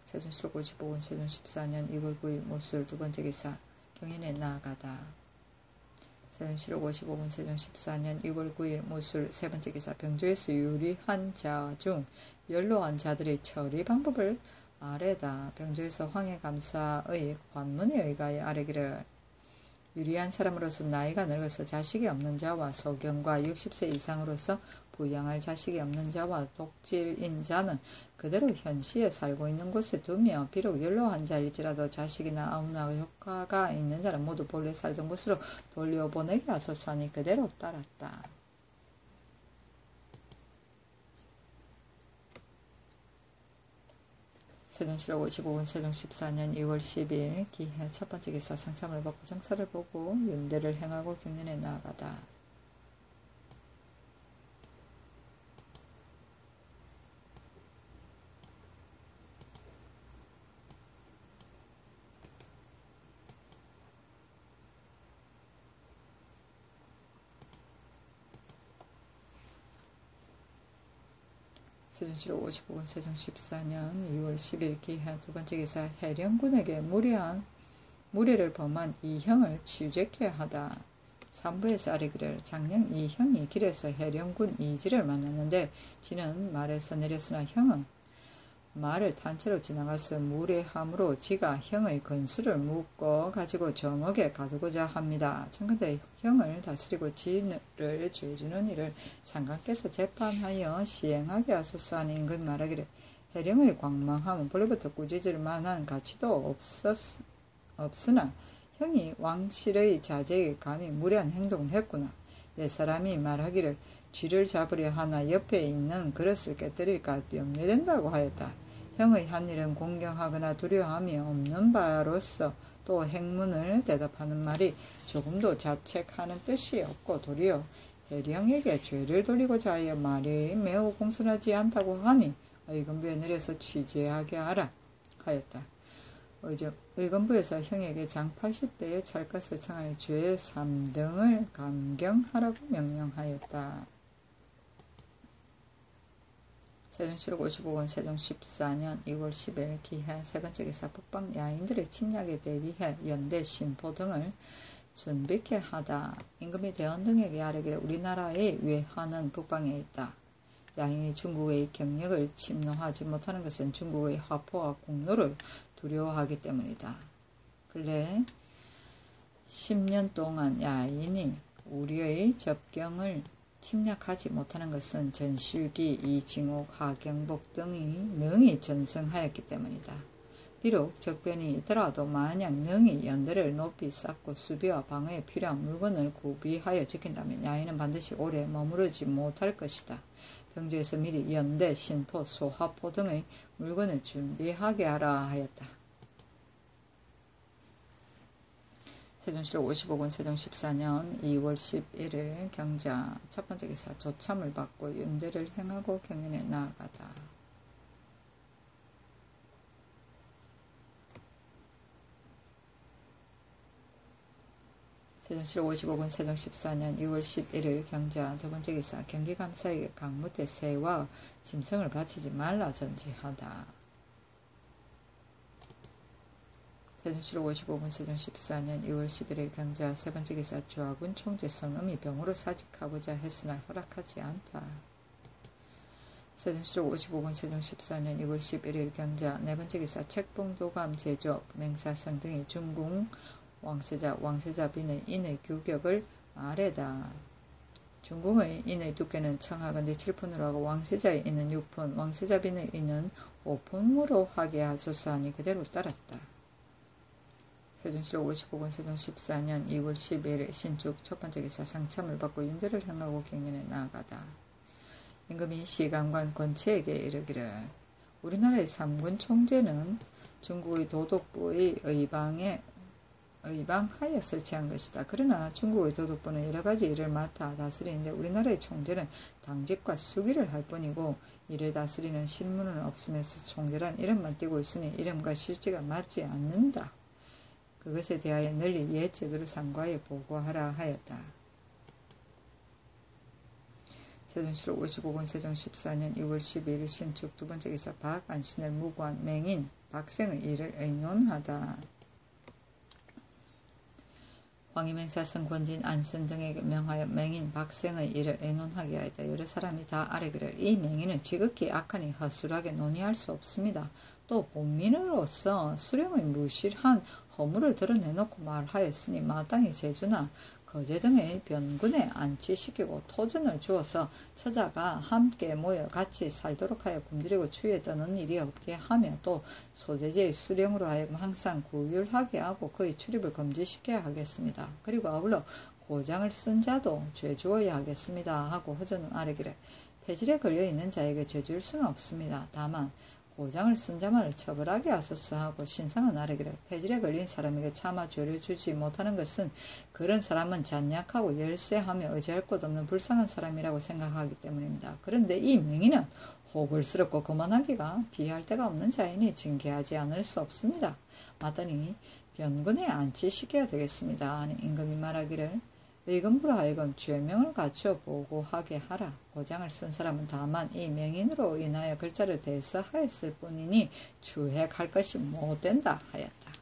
세종시로 55군 세종 14년 2월 9일 무술 두 번째 기사 경연에 나아가다. 세종시로 55군 세종 14년 2월 9일 무술 세 번째 기사 병조에서 유리한 자 중 연로한 자들의 처리 방법을 아래다. 병조에서 황해감사의 관문에 의하여 아래기를 유리한 사람으로서 나이가 늙어서 자식이 없는 자와 소경과 60세 이상으로서 부양할 자식이 없는 자와 독질인 자는 그대로 현시에 살고 있는 곳에 두며 비록 연로한 자일지라도 자식이나 아우나 효과가 있는 자는 모두 본래 살던 곳으로 돌려보내게 하소서 하니 그대로 따랐다. 세종시로 55군 세종 14년 2월 10일 기해 첫 번째 기사 상참을 받고 정사를 보고 윤대를 행하고 경연에 나아가다. 세종시로 55권 세종 14년 2월 10일 기한 두 번째 기사 해령군에게 무례를 범한 이형을 취직해야 하다. 3부에서 아래기를 장령 이형이 길에서 해령군 이지를 만났는데 지는 말에서 내렸으나 형은 말을 탄 채로 지나가서 무례함으로 지가 형의 건수를 묻고 가지고 정옥에 가두고자 합니다. 청컨대 형을 다스리고 지를 죄주는 일을 상관께서 재판하여 시행하게 하소서 하니 임금이 말하기를 해령의 광망함은 본래부터 꾸짖을 만한 가치도 없으나 형이 왕실의 자제에 감히 무례한 행동을 했구나. 옛사람이 말하기를 쥐를 잡으려 하나 옆에 있는 그릇을 깨뜨릴까 염려된다고 하였다. 형의 한 일은 공경하거나 두려움이 없는 바로서 또 행문을 대답하는 말이 조금도 자책하는 뜻이 없고 도리어 해령에게 죄를 돌리고자 하여 말이 매우 공손하지 않다고 하니 의금부에 내려서 취재하게 하라 하였다. 의금부에서 형에게 장 80대의 찰것을 청하여 죄 3등을 감경하라고 명령하였다. 세종시록 55권 세종 14년 2월 10일 기해 세 번째 기사 북방 야인들의 침략에 대비해 연대 신포 등을 준비케 하다. 임금이 대원 등에게 아뢰기를 우리나라의 외환은 북방에 있다. 야인이 중국의 경력을 침노하지 못하는 것은 중국의 화포와 공로를 두려워하기 때문이다. 근래 10년 동안 야인이 우리의 접경을 침략하지 못하는 것은 전실기, 이징옥, 하경복 등이 능히 전승하였기 때문이다. 비록 적변이 있더라도 만약 능히 연대를 높이 쌓고 수비와 방어에 필요한 물건을 구비하여 지킨다면 야인은 반드시 오래 머무르지 못할 것이다. 병조에서 미리 연대, 신포, 소화포 등의 물건을 준비하게 하라 하였다. 세종시록 55권 세종 14년 2월 11일 경자 첫 번째 기사 조참을 받고 연대를 행하고 경연에 나아가다. 세종시록 55권 세종 14년 2월 11일 경자 두 번째 기사 경기감사에게 강무태 새와 짐승을 바치지 말라 전지하다. 세종시록 55권 세종 14년 2월 11일 경자 세 번째 기사 주하군 총재 성음이 병으로 사직하고자 했으나 허락하지 않다. 세종시록 55권 세종 14년 2월 11일 경자 네 번째 기사 책봉도감 제조 맹사성 등의 중궁 왕세자 빈의 인의 규격을 아래다. 중궁의 인의 두께는 청하건대 7푼으로 하고 왕세자의 인은 6푼 왕세자 빈의 인은 5푼으로 하게 하소서 하니 그대로 따랐다. 세종시록 55권 세종 14년 2월 10일 신축 첫 번째 기사 상참을 받고 윤대를 행하고 경연에 나아가다. 임금이 시강관 권치에게 이르기를 우리나라의 3군 총재는 중국의 도독부의 의방하여 설치한 것이다. 그러나 중국의 도독부는 여러가지 일을 맡아 다스리는데 우리나라의 총재는 당직과 수기를 할 뿐이고 이를 다스리는 실무는 없으면서 총재란 이름만 띄고 있으니 이름과 실제가 맞지 않는다. 그것에 대하여 널리 옛 제도를 상고하여 보고하라 하였다. 세종시록 55권 세종 14년 2월 12일 신축 두 번째 기사 박안신을 무고한 맹인 박생의 일을 의논하다. 황희맹사성 권진 안선 등에게 명하여 맹인 박생의 일을 의논하게 하였다. 여러 사람이 다 아뢰기를 이 맹인은 지극히 악하니 허술하게 논의할 수 없습니다. 또 본민으로서 수령의 무실한 허물을 드러내놓고 말하였으니 마땅히 제주나 거제 등의 변군에 안치시키고 토전을 주어서 처자가 함께 모여 같이 살도록 하여 굶주리고 추위에 떠는 일이 없게 하며 또 소재지의 수령으로 하여금 항상 구휼하게 하고 그의 출입을 금지시켜야 하겠습니다. 그리고 아울러 고장을 쓴 자도 죄주어야 하겠습니다 하고 허전은 아뢰기를 폐질에 걸려있는 자에게 죄줄 수는 없습니다. 다만 고장을 쓴 자만을 처벌하게 하소서 하고 신상은 아뢰기를 폐질에 걸린 사람에게 차마 죄를 주지 못하는 것은 그런 사람은 잔약하고 열세하며 의지할 곳 없는 불쌍한 사람이라고 생각하기 때문입니다. 그런데 이 맹인은 호글스럽고 거만하기가 비할 데가 없는 자이니 징계하지 않을 수 없습니다. 마땅히 변군에 안치시켜야 되겠습니다. 아니 임금이 말하기를 의금부로 하여금 죄명을 갖추어 보고하게 하라. 고장을 쓴 사람은 다만 이 명인으로 인하여 글자를 대서하였을 뿐이니 주행할 것이 못된다 하였다.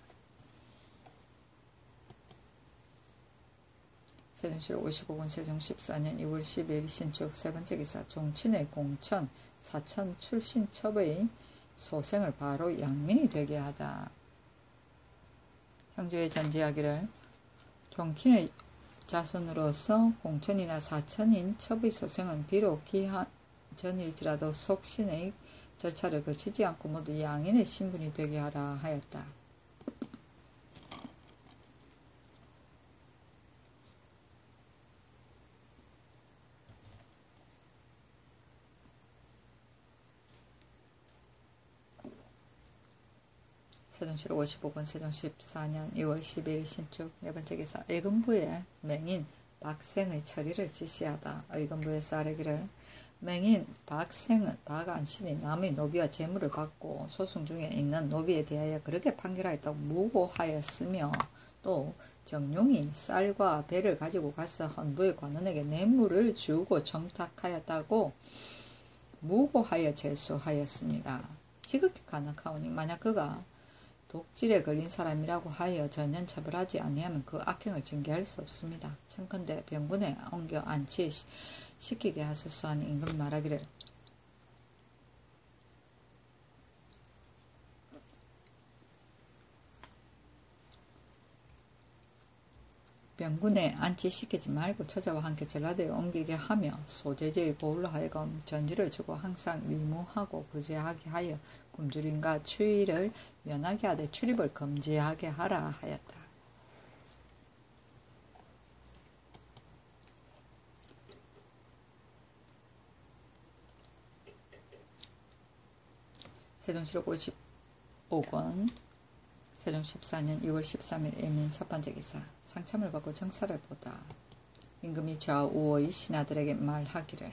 세종실 55권 세종 14년 2월 12일 신축 세번째 기사 종친의 공천 사천 출신 첩의 소생을 바로 양민이 되게 하다. 형제의 전지하기를 종친의 자손으로서 공천이나 사천인 첩의 소생은 비록 기한 전일지라도 속신의 절차를 거치지 않고 모두 양인의 신분이 되게 하라 하였다. 세종실 55권 세종 14년 2월 12일 신축 네번째 기사 의금부의 맹인 박생의 처리를 지시하다. 의금부에서 아뢰기를 맹인 박생은 박안신이 남의 노비와 재물을 받고 소송 중에 있는 노비에 대하여 그렇게 판결하였다고 무고하였으며 또 정룡이 쌀과 배를 가지고 가서 헌부의 관원에게 뇌물을 주고 청탁하였다고 무고하여 제소하였습니다. 지극히 간악하오니 만약 그가 독질에 걸린 사람이라고 하여 전혀 처벌하지 아니하면 그 악행을 징계할 수 없습니다. 청컨대 병군에 옮겨 안치시키게 하소서 하니 임금이 말하기를 병군에 안치시키지 말고 처자와 함께 전라도에 옮기게 하며 소재지의 보울로 하여금 전지를 주고 항상 위무하고 부재하게 하여 굶주림과 추위를 면하게 하되 출입을 금지하게 하라 하였다. 세종실록 55권 세종 14년 2월 13일 예민 첫번째 기사 상참을 받고 정사를 보다. 임금이 좌우의 신하들에게 말하기를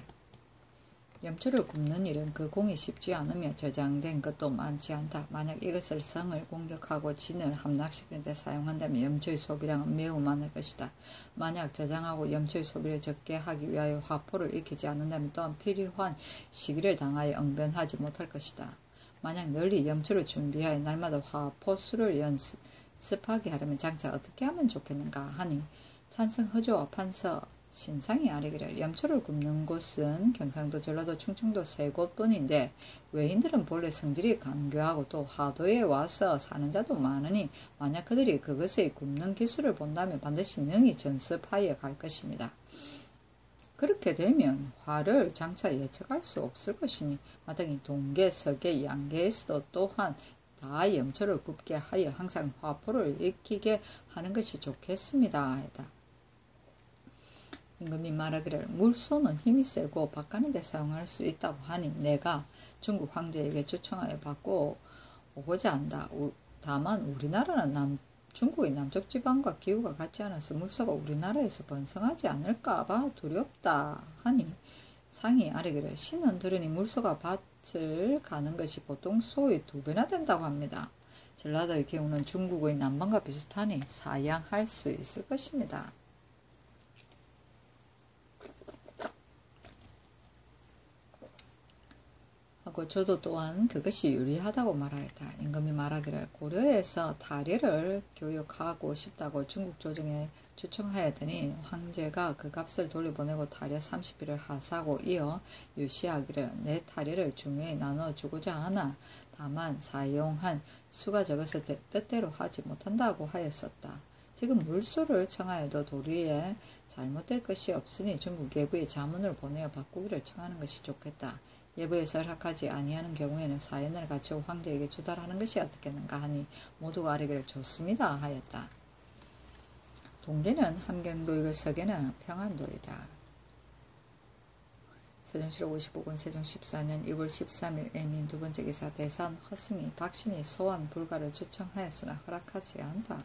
염초를 굽는 일은 그 공이 쉽지 않으며 저장된 것도 많지 않다. 만약 이것을 성을 공격하고 진을 함락시키는 데 사용한다면 염초의 소비량은 매우 많을 것이다. 만약 저장하고 염초의 소비를 적게 하기 위하여 화포를 익히지 않는다면 또한 필요한 시기를 당하여 응변하지 못할 것이다. 만약 널리 염초를 준비하여 날마다 화포수를 연습하게 하려면 장차 어떻게 하면 좋겠는가 하니 찬성 허조와 판서 신상이 아뢰기를 염초를 굽는 곳은 경상도 전라도 충청도 세 곳뿐인데 외인들은 본래 성질이 간교하고 또 화도에 와서 사는 자도 많으니 만약 그들이 그것의 굽는 기술을 본다면 반드시 능히 전습하여 갈 것입니다. 그렇게 되면 화를 장차 예측할 수 없을 것이니 마땅히 동계, 서계, 양계에서도 또한 다 염초를 굽게 하여 항상 화포를 익히게 하는 것이 좋겠습니다. 했다. 임금이 말하기를 물소는 힘이 세고 밭가는 데 사용할 수 있다고 하니 내가 중국 황제에게 추청하여 받고 오고자 한다. 다만 우리나라는 중국의 남쪽 지방과 기후가 같지 않아서 물소가 우리나라에서 번성하지 않을까 봐 두렵다 하니 상이 아뢰기를 신은 들으니 물소가 밭을 가는 것이 보통 소의 2배나 된다고 합니다. 전라도의 기후는 중국의 남방과 비슷하니 사양할 수 있을 것입니다. 하고 저도 또한 그것이 유리하다고 말하였다. 임금이 말하기를 고려에서 다리를 교육하고 싶다고 중국 조정에 추청하였더니 황제가 그 값을 돌려보내고 다리 30비를 하사고 이어 유시하기를 내 다리를 중요히 나눠주고자 하나 다만 사용한 수가 적어서 뜻대로 하지 못한다고 하였었다. 지금 물소를 청하여도 도리에 잘못될 것이 없으니 중국 예부에 자문을 보내어 바꾸기를 청하는 것이 좋겠다. 예부에서 허락하지 아니하는 경우에는 사연을 갖추어 황제에게 주달하는 것이 어떻겠는가 하니 모두가 아뢰기를 좋습니다 하였다. 동계는 함경도이고 서계는 평안도이다. 세종실록 55권 세종 14년 2월 13일 애민 두번째 기사 대선 허승이 박신이 소환 불가를 추청하였으나 허락하지 않다.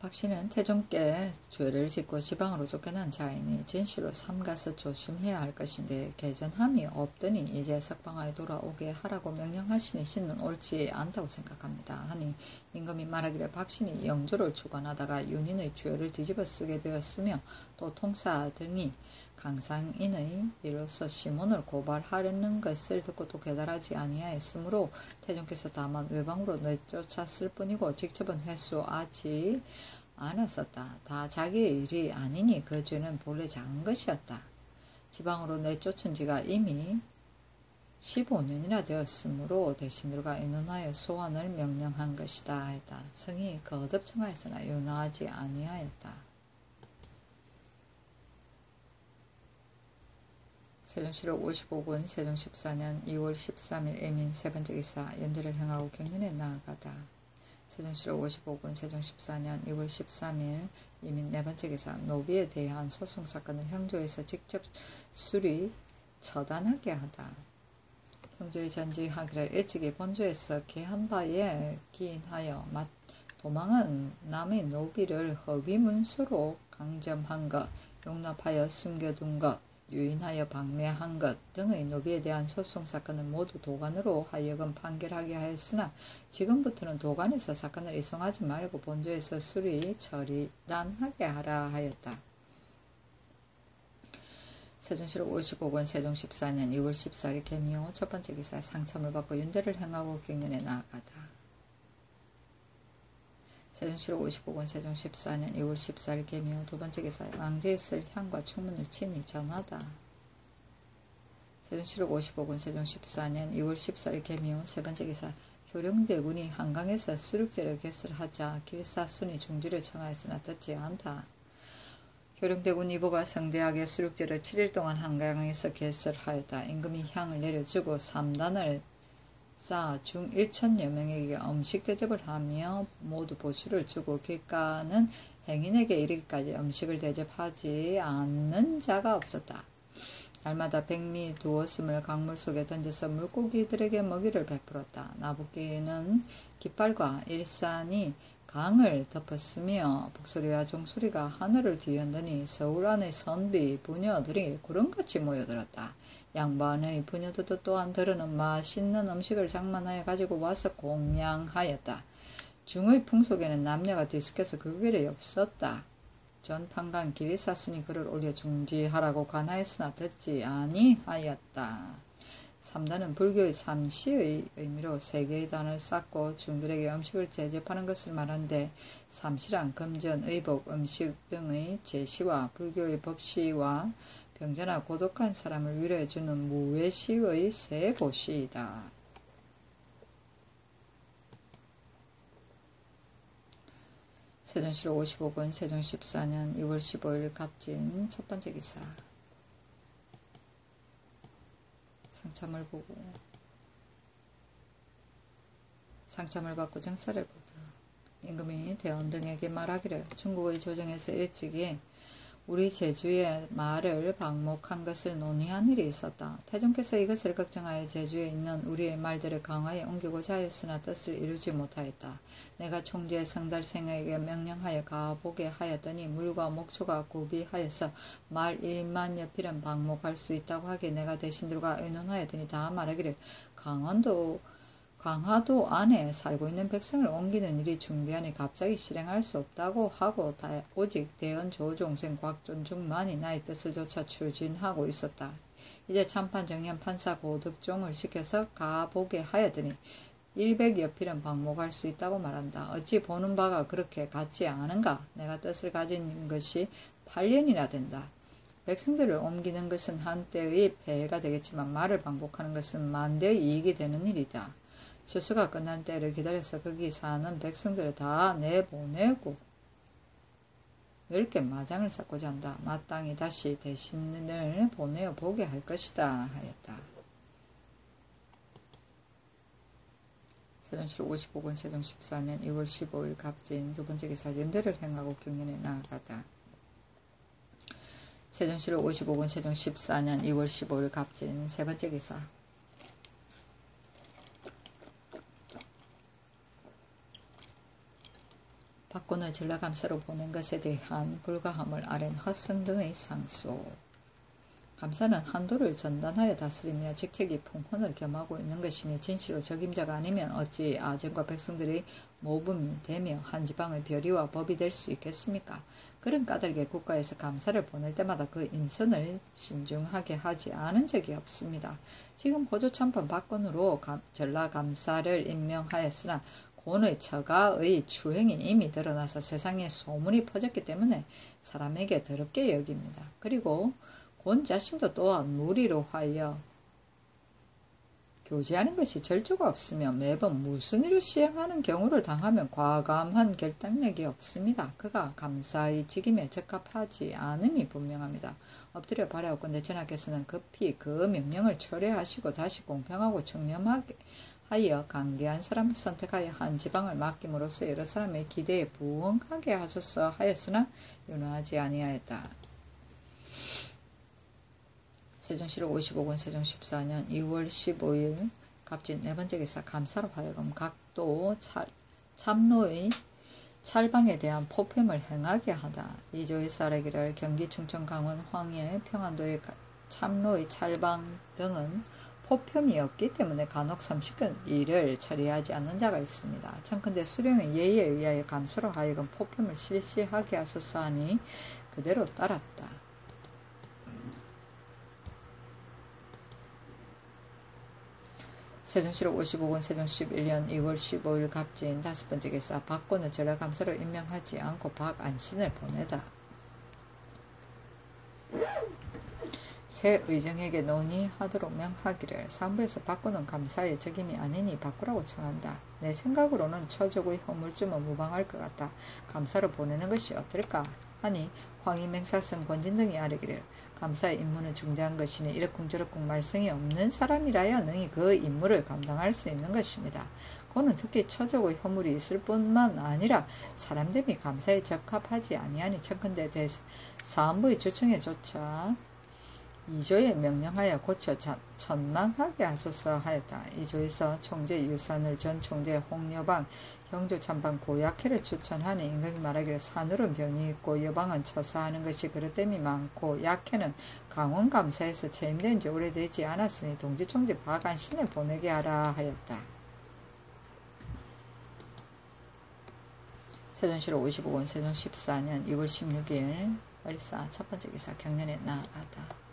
박씨는 태종께 죄를 짓고 지방으로 쫓겨난 자이니 진실로 삼가서 조심해야 할 것인데 개전함이 없더니 이제 석방하에 돌아오게 하라고 명령하시니 신은 옳지 않다고 생각합니다. 하니 임금이 말하기를 박씨는 영조를 주관하다가 윤인의 죄를 뒤집어 쓰게 되었으며 또 통사 등이 강상인의 이로써 시몬을 고발하려는 것을 듣고 또 깨달하지 아니하였으므로 태종께서 다만 외방으로 내쫓았을 뿐이고 직접은 회수하지 않았었다. 다 자기의 일이 아니니 그 죄는 본래 작은 것이었다. 지방으로 내쫓은 지가 이미 15년이나 되었으므로 대신들과 의논하여 소환을 명령한 것이다 했다. 성이 거듭 청하였으나 윤하지 아니하였다. 세종실록 55군 세종 14년 2월 13일 애민 세번째 기사 연대를 행하고 갱년에 나아가다. 세종실록 55군 세종 14년 2월 13일 이민 네번째 기사 노비에 대한 소송사건을 형조에서 직접 수리 처단하게 하다. 형조에 전지하기를 일찍이 본조에서 개한 바에 기인하여 도망한 남의 노비를 허위문서로 강점한 것, 용납하여 숨겨둔 것, 유인하여 방매한 것 등의 노비에 대한 소송사건을 모두 도관으로 하여금 판결하게 하였으나 지금부터는 도관에서 사건을 이송하지 말고 본조에서 수리 처리단하게 하라 하였다. 세종실록 55권 세종 14년 2월 14일 개미호 첫번째 기사에 상참을 받고 윤대를 행하고 갱년에 나아가다. 세종실록 55권 세종 14년 2월 14일 개미호 두번째 기사에 왕제에 쓸 향과 충문을 친히 전하다. 세종실록 55권 세종 14년 2월 14일 개미호 세번째 기사 효령대군이 한강에서 수륙제를 개설하자 길사순이 중지를 청하였으나 듣지 않다. 효령대군 이보가 성대하게 수륙제를 7일 동안 한강에서 개설하였다. 임금이 향을 내려주고 3단을 쌓아 중 1천여 명에게 음식 대접을 하며 모두 보수를 주고 길가는 행인에게 이르기까지 음식을 대접하지 않는 자가 없었다. 날마다 백미 두었음을 강물 속에 던져서 물고기들에게 먹이를 베풀었다. 나부끼는 깃발과 일산이 강을 덮었으며 북소리와 종소리가 하늘을 뒤흔드니 서울 안의 선비 부녀들이 구름같이 모여들었다. 양반의 부녀들도 또한 들으는 맛있는 음식을 장만하여 가지고 와서 공양하였다. 중의 풍속에는 남녀가 뒤섞여서 그 외에 없었다. 전 판관 길이사순이 그를 올려 중지하라고 관하였으나 듣지 아니하였다. 3단은 불교의 삼시의 의미로 세 개의 단을 쌓고 중들에게 음식을 대접하는 것을 말하는데 삼시란 금전, 의복, 음식 등의 제시와 불교의 법시와 병자나 고독한 사람을 위로해주는 무외시의 세 보시이다. 세종실록 55권 세종 14년 2월 15일 갑진 첫번째 기사 상참을 받고 정사를 보다. 임금이 대원 등에게 말하기를 중국의 조정에서 일찍이 우리 제주의 말을 방목한 것을 논의한 일이 있었다. 태종께서 이것을 걱정하여 제주에 있는 우리의 말들을 강화에 옮기고자 하였으나 뜻을 이루지 못하였다. 내가 총재 성달생에게 명령하여 가보게 하였더니 물과 목초가 구비하여서 말 1만여 필은 방목할 수 있다고 하기에 내가 대신들과 의논하였더니 다 말하기를 강화도 안에 살고 있는 백성을 옮기는 일이 중대하니 갑자기 실행할 수 없다고 하고 오직 대언 조종생 곽존중만이 나의 뜻을 조차 추진하고 있었다. 이제 참판 정현 판사 고득종을 시켜서 가보게 하였더니 100여 필은 방목할 수 있다고 말한다. 어찌 보는 바가 그렇게 같지 않은가? 내가 뜻을 가진 것이 8년이나 된다. 백성들을 옮기는 것은 한때의 폐해가 되겠지만 말을 방목하는 것은 만대의 이익이 되는 일이다. 추수가 끝날 때를 기다려서 거기 사는 백성들을 다 내보내고 넓게 마장을 쌓고자 한다. 마땅히 다시 대신을 보내어 보게 할 것이다 하였다. 세종실록 55권 세종 14년 2월 15일 갑진 두번째 기사 연대를 행하고 경연에 나아가다. 세종실록 55권 세종 14년 2월 15일 갑진 세번째 기사 박군을 전라감사로 보낸 것에 대한 불가함을 아랜 허성 등의 상소. 감사는 한도를 전단하여 다스리며 직책이 풍혼을 겸하고 있는 것이니 진실로 적임자가 아니면 어찌 아전과 백성들의 모범이 되며 한 지방의 별이와 법이 될 수 있겠습니까? 그런 까닭에 국가에서 감사를 보낼 때마다 그 인선을 신중하게 하지 않은 적이 없습니다. 지금 호조 참판 박군으로 전라감사를 임명하였으나 곤의 처가의 추행이 이미 드러나서 세상에 소문이 퍼졌기 때문에 사람에게 더럽게 여깁니다. 그리고 곤 자신도 또한 무리로 하여 교제하는 것이 절조가 없으며 매번 무슨 일을 시행하는 경우를 당하면 과감한 결단력이 없습니다. 그가 감사의 직임에 적합하지 않음이 분명합니다. 엎드려 바라옵건대 전하께서는 급히 그 명령을 철회하시고 다시 공평하고 청렴하게 하여 강대한 사람을 선택하여 한 지방을 맡김으로써 여러 사람의 기대에 부응하게 하소서 하였으나 윤허하지 아니하였다. 세종시록 55권 세종 14년 2월 15일 갑진 네 번째 기사 감사로 하여금 각도 참로의 찰방에 대한 포편을 행하게 하다. 이조의 사례기를 경기 충청 강원 황해 평안도의 참로의 찰방 등은 포편이 없기 때문에 간혹 섬식은 일을 처리하지 않는 자가 있습니다. 청컨대 수령의 예의에 의하여 감사로 하여금 포편을 실시하게 하소서 하니 그대로 따랐다. 세종시록 55권 세종 11년 2월 15일 갑진 다섯 번째 기사 박군을 전라감사로 임명하지 않고 박안신을 보내다. 새 의정에게 논의하도록 명하기를 사무부에서 박군은 감사의 적임이 아니니 바꾸라고 청한다. 내 생각으로는 처족의 허물쯤은 무방할 것 같다. 감사로 보내는 것이 어떨까 하니 황희맹사성 권진 등이 아뢰기를 감사의 임무는 중대한 것이니 이러쿵저러쿵 말썽이 없는 사람이라야 능히 그 임무를 감당할 수 있는 것입니다. 그는 특히 처족의 허물이 있을 뿐만 아니라 사람됨이 감사에 적합하지 아니하니 청컨대 사안부의 주청에 조차 이조에 명령하여 고쳐 천망하게 하소서 하였다. 이조에서 총재 유산을 전 총재 홍여방 경조 참방 고약해를 추천하니 임금이 말하기를 산울은 병이 있고 여방은 처사하는 것이 그릇됨이 많고 약해는 강원감사에서 체임된 지 오래되지 않았으니 동지총재 박안신을 보내게 하라 하였다. 세종시록 55권 세종 14년 2월 16일 을사 첫 번째 기사 경년에 나아가다.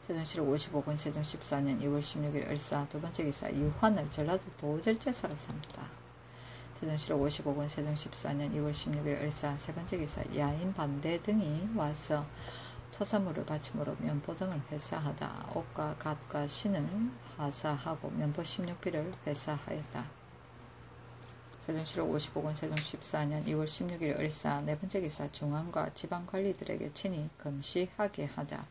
세종시록 55권 세종 14년 2월 16일 을사 두 번째 기사 유환을 전라도 도절제사로 삼다. 세종시록 55권 세종 14년 2월 16일 을사 세 번째 기사 야인 반대 등이 와서 토사물을 바침으로 면포 등을 회사하다. 옷과 갓과 신을 하사하고 면포 16필을 회사하였다. 세종시록 55권 세종 14년 2월 16일 을사 네 번째 기사 중앙과 지방관리들에게 친히 금시하게 하다.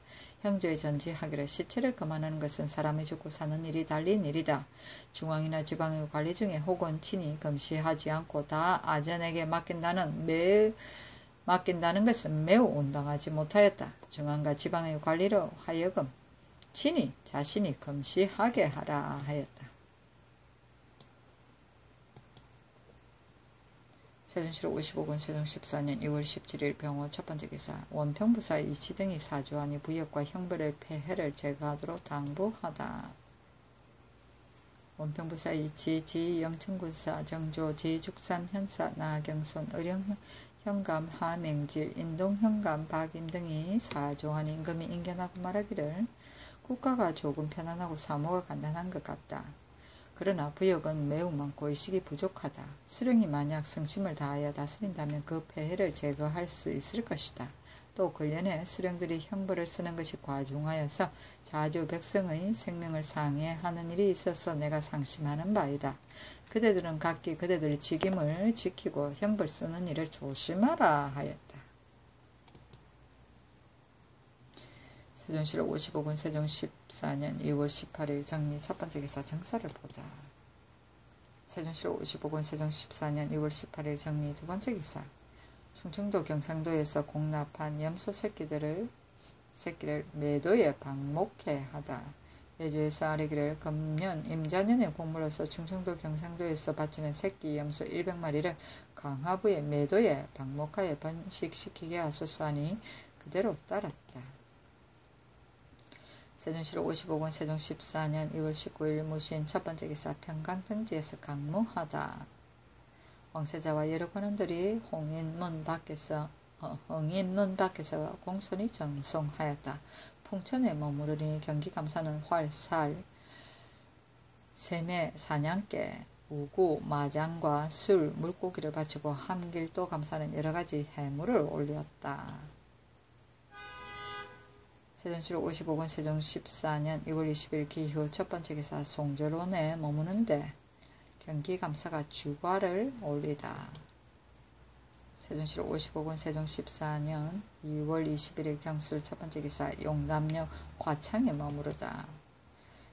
형조에 전지하기를 시체를 금하는 것은 사람이 죽고 사는 일이 달린 일이다. 중앙이나 지방의 관리 중에 혹은 친히 금시하지 않고 다 아전에게 맡긴다는 것은 매우 온당하지 못하였다. 중앙과 지방의 관리로 하여금 친히 자신이 금시하게 하라 하였다. 세종시록 55권 세종 14년 2월 17일 병호 첫 번째 기사 원평부사 이치 등이 사주하니 부역과 형벌의 폐해를 제거하도록 당부하다. 원평부사 이치 지 영천군사 정조 지 죽산 현사 나경손 의령 현감 하맹질 인동 현감 박임 등이 사조하니 임금이 인견하고 말하기를 국가가 조금 편안하고 사모가 간단한 것 같다. 그러나 부역은 매우 많고 의식이 부족하다. 수령이 만약 성심을 다하여 다스린다면 그 폐해를 제거할 수 있을 것이다. 또 근련에 수령들이 형벌을 쓰는 것이 과중하여서 자주 백성의 생명을 상해하는 일이 있어서 내가 상심하는 바이다. 그대들은 각기 그대들의 직임을 지키고 형벌 쓰는 일을 조심하라 하였다. 세종시록 55권 세종 14년 2월 18일 정리 첫 번째 기사 정사를 보다. 세종시록 55권 세종 14년 2월 18일 정리 두 번째 기사 충청도 경상도에서 공납한 염소 새끼를 매도에 방목해 하다. 예주에서 아뢰기를 금년 임자년의 공무로서 충청도 경상도에서 바치는 새끼 염소 100마리를 강화부의 매도에 방목하여 번식시키게 하소서 하니 그대로 따랐다. 세종시로 55권 세종 14년 2월 19일 무신 첫 번째 기사 평강등지에서 강무하다. 왕세자와 여러 관원들이 흥인문 밖에서 공손히 정송하였다. 풍천에 머무르니 경기감사는 활, 살, 샘의 사냥개, 우구, 마장과 술, 물고기를 바치고 함길도 감사는 여러가지 해물을 올렸다. 세종시로 55권 세종 14년 2월 20일 기후 첫 번째 기사 송절원에 머무는데 경기감사가 주과를 올리다. 세종시로 55권 세종 14년 2월 21일 경술 첫 번째 기사 용남역 화창에 머무르다.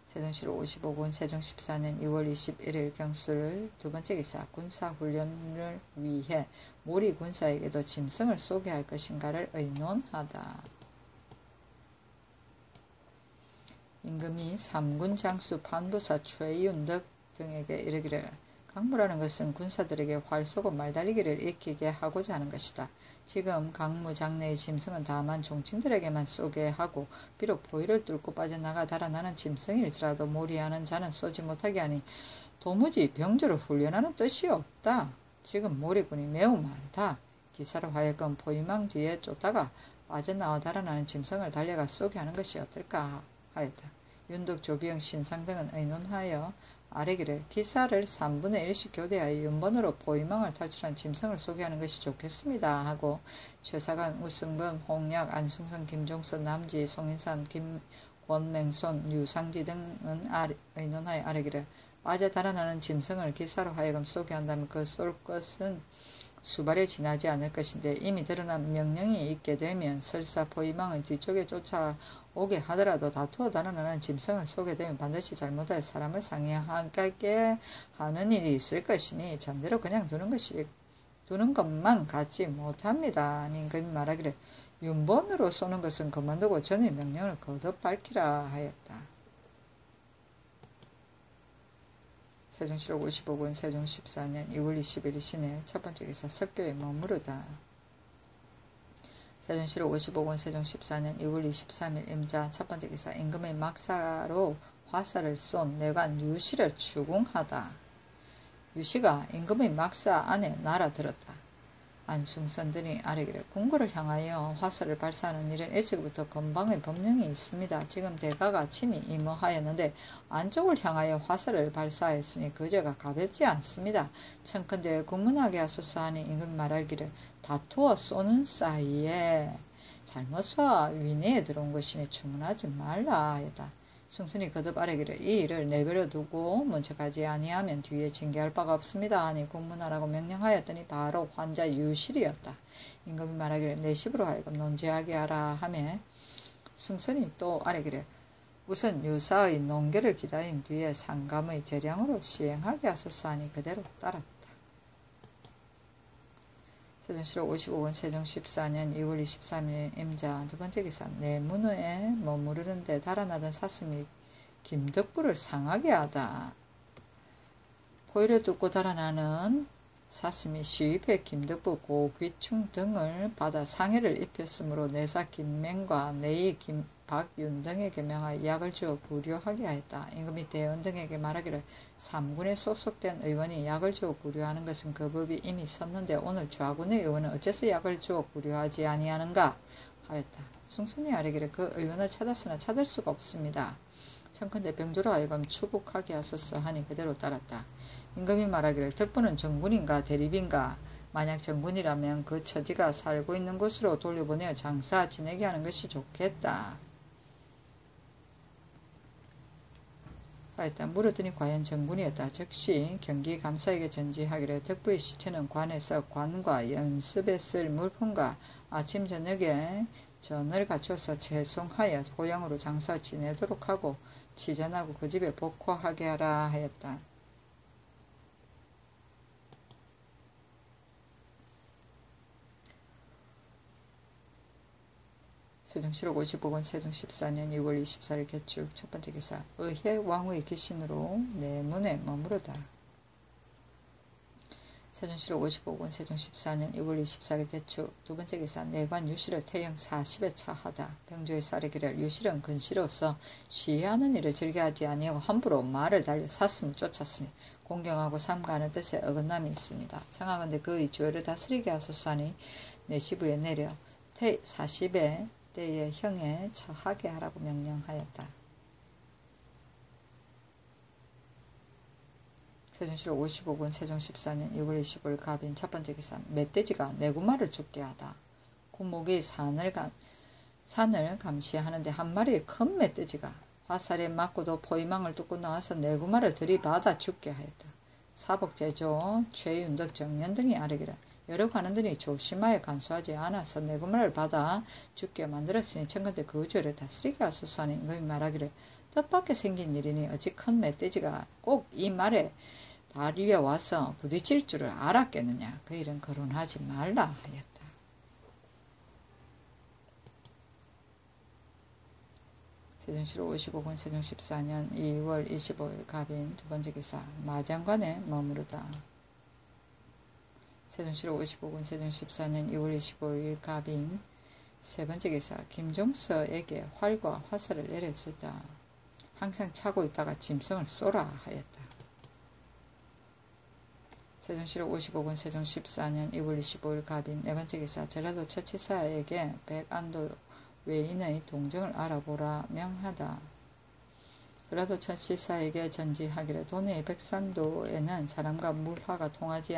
세종시로 55권 세종 14년 2월 21일 경술 두 번째 기사 군사훈련을 위해 모리 군사에게도 짐승을 쏘게 할 것인가를 의논하다. 임금이 삼군 장수 판부사 최윤덕 등에게 이르기를 강무라는 것은 군사들에게 활 쏘고 말달리기를 익히게 하고자 하는 것이다. 지금 강무 장내의 짐승은 다만 종친들에게만 쏘게 하고 비록 포위를 뚫고 빠져나가 달아나는 짐승일지라도 모리하는 자는 쏘지 못하게 하니 도무지 병조를 훈련하는 뜻이 없다. 지금 모리군이 매우 많다. 기사로 하여금 포위망 뒤에 쫓다가 빠져나와 달아나는 짐승을 달려가 쏘게 하는 것이 어떨까 하였다. 윤덕, 조비영, 신상 등은 의논하여 아뢰기를 기사를 3분의 1씩 교대하여 윤번으로 포위망을 탈출한 짐승을 쏘게하는 것이 좋겠습니다 하고 최사관, 우승범, 홍약, 안승선, 김종선, 남지, 송인산, 권맹손, 유상지 등은 의논하여 아뢰기를 빠져 달아나는 짐승을 기사로 하여금 쏘게 한다면 그 쏠 것은 수발에 지나지 않을 것인데 이미 드러난 명령이 있게 되면 설사 포위망의 뒤쪽에 쫓아오게 하더라도 다투어 달아나는 짐승을 쏘게 되면 반드시 잘못하여 사람을 상해하게 하는 일이 있을 것이니 전대로 그냥 두는 것만 갖지 못합니다. 임금이 말하기를 윤번으로 쏘는 것은 그만두고 전의 명령을 거듭 밝히라 하였다. 세종시로 55권 세종 14년 2월 20일 시내 첫 번째 기사 석교에 머무르다. 세종시로 55권 세종 14년 2월 23일 임자 첫 번째 기사 임금의 막사로 화살을 쏜 내관 유시를 추궁하다. 유시가 임금의 막사 안에 날아들었다. 안승선들이 아뢰기를 궁궐을 향하여 화살을 발사하는 일은 일찍부터 건방의 법령이 있습니다. 지금 대가가 친히 임하였는데 안쪽을 향하여 화살을 발사했으니 그 죄가 가볍지 않습니다. 청컨대 군문하게 하소서 하니 임금이 말하기를 다투어 쏘는 사이에 잘못 쏴 위내에 들어온 것이니 주문하지 말라 하였다. 승순이 거듭 아뢰기를 이 일을 내버려 두고 문책하지 아니하면 뒤에 징계할 바가 없습니다 하니 군문하라고 명령하였더니 바로 환자 유실이었다. 임금이 말하기를 내 집으로 하여금 논지하게 하라 하며 승순이 또 아뢰기를 우선 유사의 논계를 기다린 뒤에 상감의 재량으로 시행하게 하소서 하니 그대로 따랐다. 세종시로 55권 세종 14년 2월 23일 임자 두 번째 기사 내문에 머무르는데 달아나던 사슴이 김덕부를 상하게 하다. 포위를 뚫고 달아나는 사슴이 시위패 김덕부 고귀충 등을 받아 상해를 입혔으므로 내사 김맹과 내이 박윤 등에게 명하여 약을 주어 구류하게 하였다. 임금이 대원 등에게 말하기를 삼군에 소속된 의원이 약을 주어 구류하는 것은 그 법이 이미 섰는데 오늘 좌군의 의원은 어째서 약을 주어 구류하지 아니하는가 하였다. 승순이 아뢰기를 그 의원을 찾았으나 찾을 수가 없습니다. 청컨대 병조로 하여금 추국하게 하소서 하니 그대로 따랐다. 임금이 말하기를 덕분은 정군인가 대립인가 만약 정군이라면 그 처지가 살고 있는 곳으로 돌려보내어 장사 지내게 하는 것이 좋겠다 하였다. 물었더니 과연 정군이었다. 즉시 경기감사에게 전지하기를 덕부의 시체는 관에서 관과 연습에 쓸 물품과 아침 저녁에 전을 갖춰서 채송하여 고향으로 장사 지내도록 하고 치전하고 그 집에 복화하게 하라 하였다. 세종시록 55권 세종 14년 6월 24일 개축 첫 번째 기사 의회 왕후의 기신으로 내문에 머무르다. 세종시록 55권 세종 14년 6월 24일 개축 두 번째 기사 내관 유실을 태영 40에 차하다. 병조의 쌀이기를 유실은 근시로서 시해하는 일을 즐겨하지 아니하고 함부로 말을 달려 사슴을 쫓았으니 공경하고 삼가하는 뜻에 어긋남이 있습니다. 청하건대 그의 주요를 다스리게 하소서하니 내시부에 내려 태 40의 때의 형에 처하게 하라고 명령하였다. 세종시록 55권 세종 14년 6월 25일 갑인 첫 번째 기사 멧돼지가 내구마를 죽게 하다. 구목이 산을 감시하는데 한 마리의 큰 멧돼지가 화살에 맞고도 포위망을 뚫고 나와서 내구마를 들이받아 죽게 하였다. 사복제조, 최윤덕, 정년 등이 아뢰기를 여러 관원들이 조심하여 간수하지 않아서 내구마를 받아 죽게 만들었으니 청컨대 그 죄를 다스리게 하소서하니 임금이 말하기를 뜻밖의 생긴 일이니 어찌 큰 멧돼지가 꼭 이 말에 달려와서 부딪힐 줄을 알았겠느냐. 그 일은 거론하지 말라 하였다. 세종시록 55권 세종 14년 2월 25일 갑인 두 번째 기사 마장관에 머무르다. 세종시록 55권 세종 14년 2월 25일 갑인 세 번째 기사 김종서에게 활과 화살을 내려주다. 항상 차고 있다가 짐승을 쏘라 하였다. 세종시록 55권 세종 14년 2월 25일 갑인 네 번째 기사 전라도 처치사에게 백안도 외인의 동정을 알아보라 명하다. 전라도 처치사에게 전지하기를 도내의 백산도에는 사람과 물화가 통하지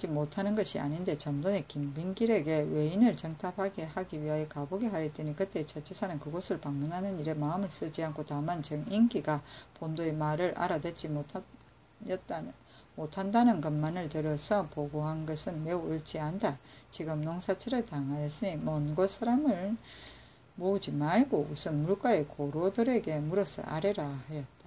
못하는 것이 아닌데 점don의 김빙길에게 외인을 정탑하게 하기 위하여 가보게 하였더니 그때 처치사는 그곳을 방문하는 일에 마음을 쓰지 않고 다만 정인기가 본도의 말을 알아듣지 못한다는 것만을 들어서 보고한 것은 매우 옳지 않다. 지금 농사철을 당하였으니 먼 곳 사람을 모으지 말고 우선 물가의 고로들에게 물어서 아뢰라 하였다.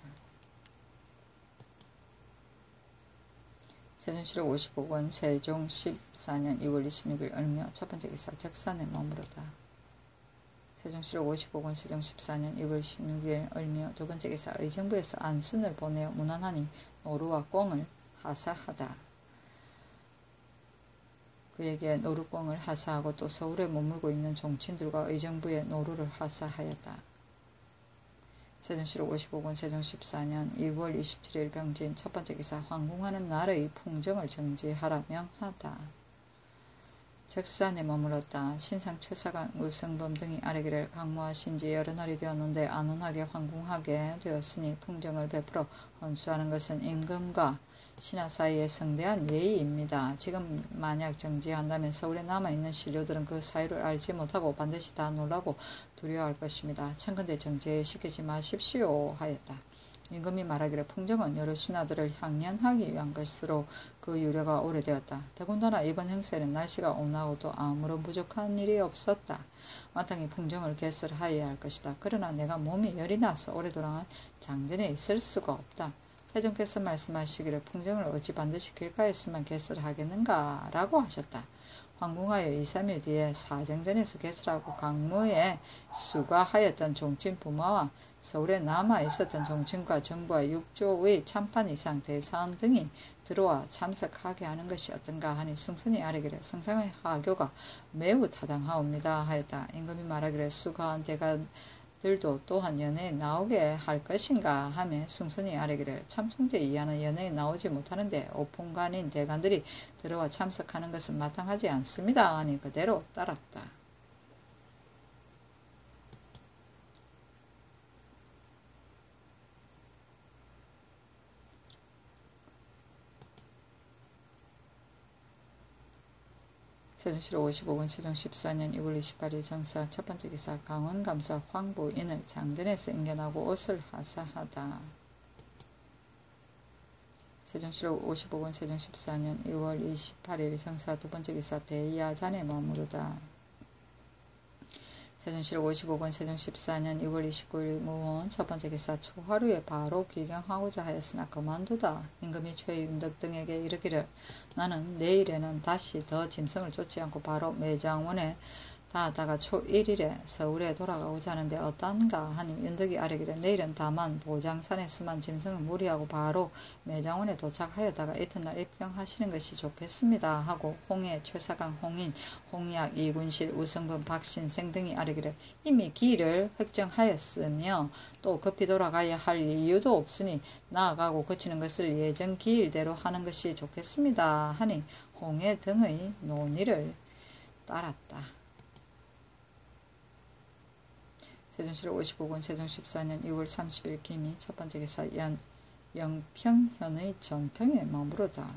세종시록 55권 세종 14년 2월 26일 을묘 첫 번째 기사 적산에 머무르다. 세종시록 55권 세종 14년 2월 16일 을묘 두 번째 기사 의정부에서 안순을 보내어 문안하니 노루와 꽁을 하사하다. 그에게 노루꽁을 하사하고 또 서울에 머물고 있는 종친들과 의정부의 노루를 하사하였다. 세종시록 55권 세종 14년 2월 27일 병진 첫 번째 기사 황궁하는 날의 풍정을 정지하라 명하다. 적산에 머물렀다. 신상 최사관 우승범 등이 아뢰기를 강모하신 지 여러 날이 되었는데 안온하게 황궁하게 되었으니 풍정을 베풀어 헌수하는 것은 임금과 신하 사이의 성대한 예의입니다. 지금 만약 정지한다면 서울에 남아있는 신료들은 그 사유를 알지 못하고 반드시 다 놀라고 두려워할 것입니다. 청컨대 정지시키지 마십시오 하였다. 임금이 말하기를 풍정은 여러 신하들을 향연하기 위한 것으로 그 유래가 오래되었다. 더군다나 이번 행사에는 날씨가 온화하고도 아무런 부족한 일이 없었다. 마땅히 풍정을 개설하여야 할 것이다. 그러나 내가 몸이 열이 나서 오랫동안 장전에 있을 수가 없다. 태종께서 말씀하시기를 풍정을 어찌 반드시 길가에서만 개설하겠는가 라고 하셨다. 황궁하여 2, 3일 뒤에 사정전에서 개설하고 강무에 수가하였던 종친 부마와 서울에 남아있었던 종친과 정부와 6조의 참판 이상 대사원 등이 들어와 참석하게 하는 것이 어떤가 하니 숭선이 아뢰기를 성상의 하교가 매우 타당하옵니다 하였다. 임금이 말하기를 수가한 대가들도 또한 연회에 나오게 할 것인가 하며 숭선이 아뢰기를 참총제 이하는 연회에 나오지 못하는데 오품관인 대관들이 들어와 참석하는 것은 마땅하지 않습니다 하니 그대로 따랐다. 세종시록 55권 세종 14년 2월 28일 정사 첫 번째 기사 강원감사 황부인을 장전에서 인견하고 옷을 하사하다. 세종시록 55권 세종 14년 2월 28일 정사 두 번째 기사 대야잔에 머무르다. 세종시록 55권 세종 14년 2월 29일 무원 첫 번째 기사 초하루에 바로 귀경하고자 하였으나 그만두다. 임금이 최윤덕 등에게 이르기를 나는 내일에는 다시 더 짐승을 쫓지 않고 바로 매장원에 다하다가 초1일에 서울에 돌아가고자 하는데 어떤가 하니 윤덕이 아뢰기를 내일은 다만 보장산에서만 짐승을 무리하고 바로 매장원에 도착하여다가 이튿날 입경하시는 것이 좋겠습니다 하고 홍해, 최사강, 홍인, 홍약, 이군실, 우성범, 박신생 등이 아뢰기를 이미 기일을 획정하였으며 또 급히 돌아가야 할 이유도 없으니 나아가고 그치는 것을 예정 기일대로 하는 것이 좋겠습니다 하니 홍해 등의 논의를 따랐다. 세종시록 55권 세종 14년 2월 30일 기미 첫 번째 기사 영평현의 정평에 머무르다.